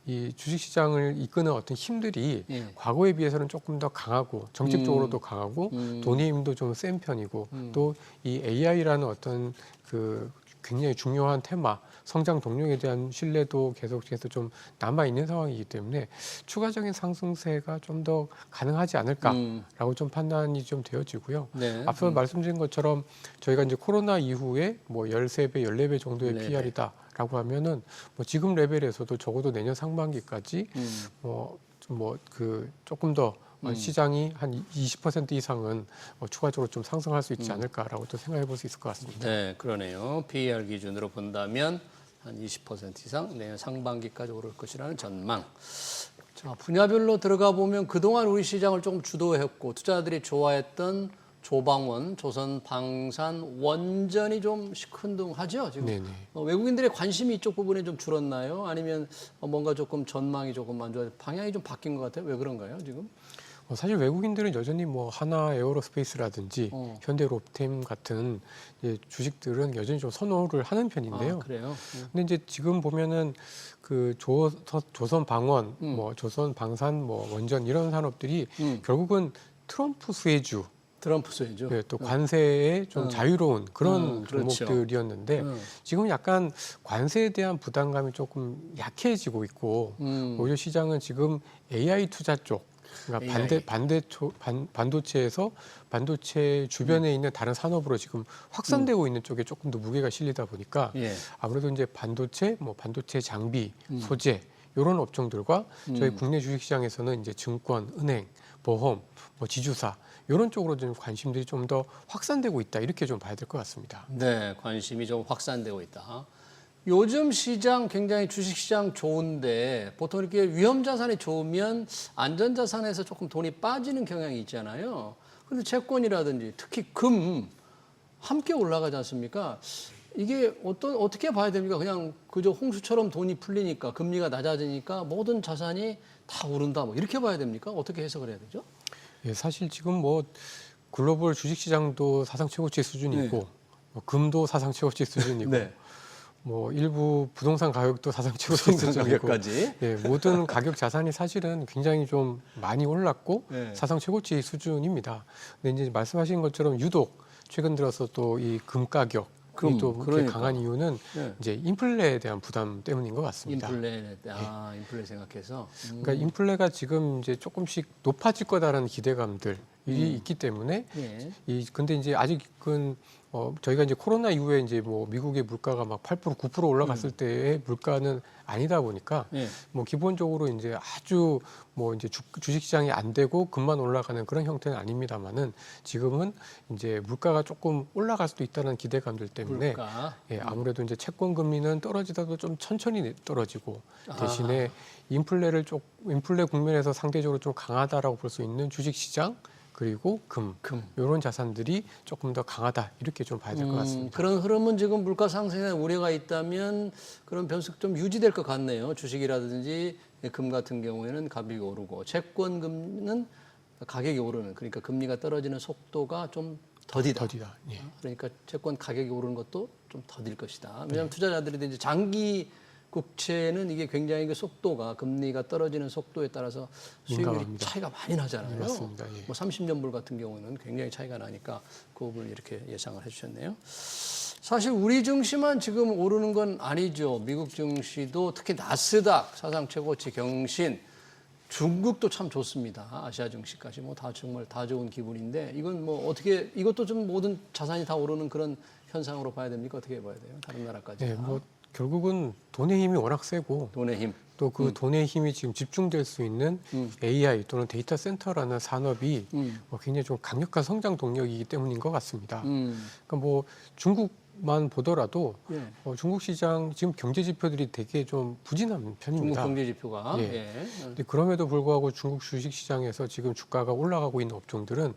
이 주식시장을 이끄는 어떤 힘들이 예. 과거에 비해서는 조금 더 강하고 정책적으로도 강하고 돈의 힘도 좀 센 편이고 또 이 AI라는 어떤 굉장히 중요한 테마 성장 동력에 대한 신뢰도 계속해서 좀 남아 있는 상황이기 때문에 추가적인 상승세가 좀 더 가능하지 않을까라고 좀 판단이 좀 되어지고요. 네. 앞서 말씀드린 것처럼 저희가 이제 코로나 이후에 뭐 13배, 14배 정도의 네. PR이다라고 하면은 뭐 지금 레벨에서도 적어도 내년 상반기까지 조금 더 시장이 한 20% 이상은 추가적으로 좀 상승할 수 있지 않을까라고 또 생각해 볼 수 있을 것 같습니다. 네, 그러네요. PER 기준으로 본다면 한 20% 이상 내년 상반기까지 오를 것이라는 전망. 자, 분야별로 들어가 보면 그동안 우리 시장을 조금 주도했고 투자자들이 좋아했던 조방원, 조선방산, 원전이 좀 시큰둥하죠 지금. 네네. 외국인들의 관심이 이쪽 부분에 좀 줄었나요? 아니면 뭔가 조금 전망이 조금 안 좋아, 방향이 좀 바뀐 것 같아요. 왜 그런가요 지금? 사실 외국인들은 여전히 뭐 하나 에어로스페이스라든지 현대 롭템 같은 주식들은 여전히 좀 선호를 하는 편인데요. 아, 그래요? 근데 이제 지금 보면은 조선 방원, 뭐 조선 방산, 뭐 원전 이런 산업들이 결국은 트럼프 수혜주, 트럼프 수혜죠. 네, 또 관세에 좀 자유로운 그런 그렇죠. 종목들이었는데 지금 약간 관세에 대한 부담감이 조금 약해지고 있고 오히려 시장은 지금 AI 투자 쪽, 그러니까 반도체에서 반도체 주변에 있는 다른 산업으로 지금 확산되고 있는 쪽에 조금 더 무게가 실리다 보니까 예. 아무래도 이제 반도체, 뭐 반도체 장비, 소재 이런 업종들과 저희 국내 주식시장에서는 이제 증권, 은행, 보험, 뭐 지주사 이런 쪽으로 좀 관심들이 좀 더 확산되고 있다 이렇게 좀 봐야 될 것 같습니다. 네, 관심이 좀 확산되고 있다. 요즘 시장 굉장히 주식시장 좋은데 보통 이렇게 위험자산이 좋으면 안전자산에서 조금 돈이 빠지는 경향이 있잖아요. 그런데 채권이라든지 특히 금 함께 올라가지 않습니까? 이게 어떻게 봐야 됩니까? 그냥 그저 홍수처럼 돈이 풀리니까 금리가 낮아지니까 모든 자산이 다 오른다 뭐 이렇게 봐야 됩니까? 어떻게 해석을 해야 되죠? 예, 사실 지금 뭐 글로벌 주식시장도 사상 최고치 수준이고 뭐 금도 사상 최고치 수준이고 네. 뭐 일부 부동산 가격도 사상 최고치 수준이고 예, 모든 가격 자산이 사실은 굉장히 좀 많이 올랐고 네. 사상 최고치 수준입니다. 근데 이제 말씀하신 것처럼 유독 최근 들어서 또 이 금 가격 또 그렇게 그러니까. 강한 이유는 네. 이제 인플레에 대한 부담 때문인 것 같습니다. 인플레, 인플레 생각해서. 그러니까 인플레가 지금 이제 조금씩 높아질 거다라는 기대감들이 있기 때문에 예. 근데 이제 아직은 저희가 이제 코로나 이후에 이제 뭐 미국의 물가가 막 8% 9% 올라갔을 때의 물가는 아니다 보니까 예. 뭐 기본적으로 이제 아주 뭐 이제 주식시장이 안 되고 금만 올라가는 그런 형태는 아닙니다만은 지금은 이제 물가가 조금 올라갈 수도 있다는 기대감들 때문에 물가. 예, 아무래도 이제 채권 금리는 떨어지다도 좀 천천히 떨어지고 대신에 인플레 국면에서 상대적으로 좀 강하다라고 볼 수 있는 주식시장 그리고 금 이런 자산들이 조금 더 강하다 이렇게 좀 봐야 될 것 같습니다. 그런 흐름은 지금 물가 상승에 우려가 있다면 그런 변수가 좀 유지될 것 같네요. 주식이라든지 금 같은 경우에는 가격이 오르고 채권금은 가격이 오르는 그러니까 금리가 떨어지는 속도가 좀 더디다. 예. 그러니까 채권 가격이 오르는 것도 좀 더딜 것이다. 왜냐하면 투자자들이 이제 장기 국채는 이게 굉장히 그 속도가 금리가 떨어지는 속도에 따라서 수익률이 민감합니다. 차이가 많이 나잖아요. 네, 맞습니다. 예. 뭐 30년물 같은 경우는 굉장히 차이가 나니까 그 부분을 이렇게 예상을 해주셨네요. 사실 우리 증시만 지금 오르는 건 아니죠. 미국 증시도 특히 나스닥 사상 최고치 경신, 중국도 참 좋습니다. 아시아 증시까지 뭐 다 정말 다 좋은 기분인데 이건 뭐 어떻게 이것도 좀 모든 자산이 다 오르는 그런 현상으로 봐야 됩니까? 어떻게 봐야 돼요? 다른 나라까지. 네, 뭐 결국은 돈의 힘이 워낙 세고 돈의 힘. 또 그 돈의 힘이 지금 집중될 수 있는 AI 또는 데이터 센터라는 산업이 굉장히 좀 강력한 성장 동력이기 때문인 것 같습니다. 그러니까 뭐 중국만 보더라도 예. 중국 시장 지금 경제 지표들이 되게 좀 부진한 중국 편입니다. 경제 지표가. 예. 예. 근데 그럼에도 불구하고 중국 주식 시장에서 지금 주가가 올라가고 있는 업종들은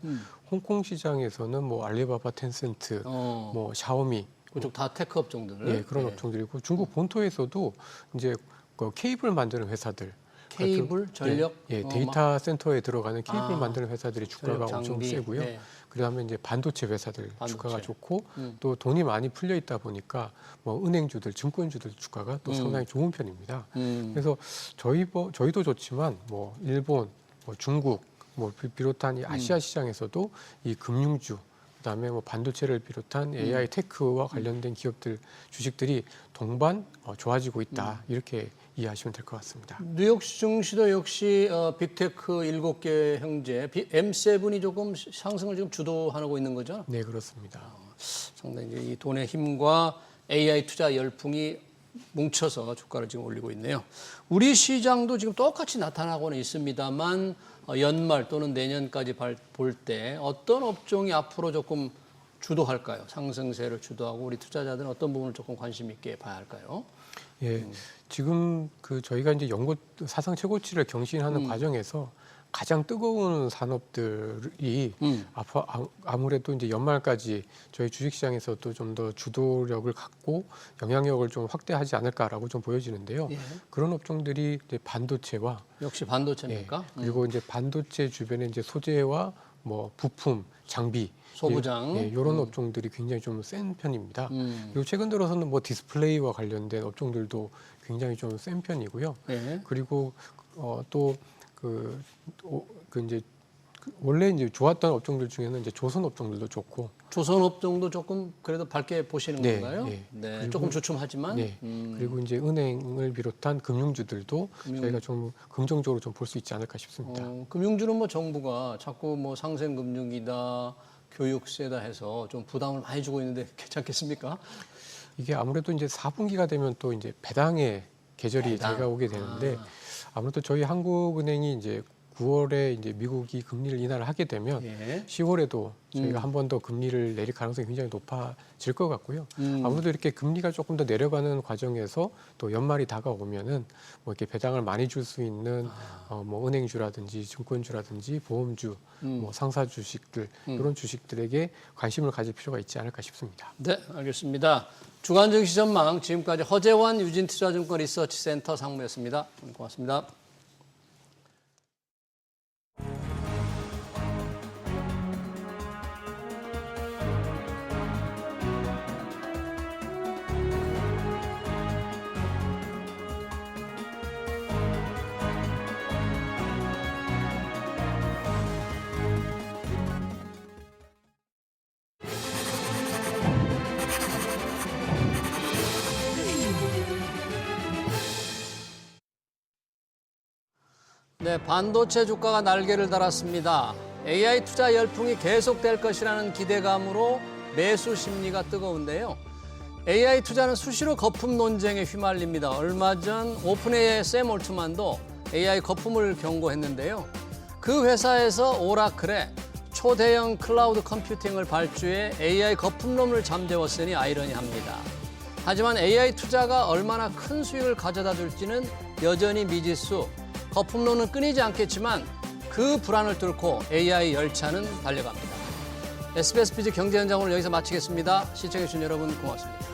홍콩 시장에서는 뭐 알리바바, 텐센트, 뭐 샤오미 그쪽 다 테크 업종들. 예, 그런 업종들이고 중국 본토에서도 이제 그 케이블 만드는 회사들 케이블, 전력, 데이터 센터에 들어가는 케이블 만드는 회사들이 주가가 전력 장비. 엄청 세고요. 네. 그다음에 이제 반도체 회사들 반도체. 주가가 좋고 또 돈이 많이 풀려 있다 보니까 뭐 은행주들, 증권주들 주가가 또 상당히 좋은 편입니다. 그래서 저희도 좋지만 뭐 일본, 뭐 중국, 뭐 비롯한 이 아시아 시장에서도 이 금융주 그다음에 뭐 반도체를 비롯한 AI 테크와 관련된 기업들 주식들이 동반 좋아지고 있다 이렇게 이해하시면 될 것 같습니다. 뉴욕 증시도 역시 빅테크 7개 형제 M7이 조금 상승을 지금 주도하고 있는 거죠? 네, 그렇습니다. 상당히 이제 이 돈의 힘과 AI 투자 열풍이 뭉쳐서 주가를 지금 올리고 있네요. 우리 시장도 지금 똑같이 나타나고는 있습니다만 연말 또는 내년까지 볼 때 어떤 업종이 앞으로 조금 주도할까요? 상승세를 주도하고 우리 투자자들은 어떤 부분을 조금 관심 있게 봐야 할까요? 예, 지금 그 저희가 이제 연구 사상 최고치를 경신하는 과정에서 가장 뜨거운 산업들이 아무래도 이제 연말까지 저희 주식시장에서도 좀 더 주도력을 갖고 영향력을 좀 확대하지 않을까라고 좀 보여지는데요. 예. 그런 업종들이 이제 반도체와 역시 반도체입니까? 그리고 이제 반도체 주변에 이제 소재와 뭐 부품, 장비, 소부장. 이런 업종들이 굉장히 좀 센 편입니다. 그리고 최근 들어서는 뭐 디스플레이와 관련된 업종들도 굉장히 좀 센 편이고요. 예. 그리고 또 이제 원래 이제 좋았던 업종들 중에는 이제 조선 업종들도 좋고 조선 업종도 조금 그래도 밝게 보시는 네, 건가요? 네. 네, 그리고- 조금 주춤하지만. 네. 그리고 이제 은행을 비롯한 금융주들도 저희가 좀 긍정적으로 좀 볼 수 있지 않을까 싶습니다. 금융주는 뭐 정부가 자꾸 뭐 상생금융이다, 교육세다 해서 좀 부담을 많이 주고 있는데 괜찮겠습니까? 이게 아무래도 이제 4분기가 되면 또 이제 배당의 계절이 배당. 다가오게 되는데 아무래도 저희 한국은행이 이제 9월에 이제 미국이 금리를 인하를 하게 되면 예. 10월에도 저희가 한 번 더 금리를 내릴 가능성이 굉장히 높아질 것 같고요. 아무래도 이렇게 금리가 조금 더 내려가는 과정에서 또 연말이 다가오면은 뭐 이렇게 배당을 많이 줄 수 있는 뭐 은행주라든지 증권주라든지 보험주, 뭐 상사 주식들 이런 주식들에게 관심을 가질 필요가 있지 않을까 싶습니다. 네, 알겠습니다. 주간 증시 전망 지금까지 허재환 유진투자증권 리서치센터 상무였습니다. 고맙습니다. 네, 반도체 주가가 날개를 달았습니다. AI 투자 열풍이 계속될 것이라는 기대감으로 매수 심리가 뜨거운데요. AI 투자는 수시로 거품 논쟁에 휘말립니다. 얼마 전 오픈 AI 샘 올트만도 AI 거품을 경고했는데요. 그 회사에서 오라클에 초대형 클라우드 컴퓨팅을 발주해 AI 거품론을 잠재웠으니 아이러니합니다. 하지만 AI 투자가 얼마나 큰 수익을 가져다 줄지는 여전히 미지수. 거품론은 끊이지 않겠지만 그 불안을 뚫고 AI 열차는 달려갑니다. SBS 비즈 경제 현장 오늘 여기서 마치겠습니다. 시청해주신 여러분 고맙습니다.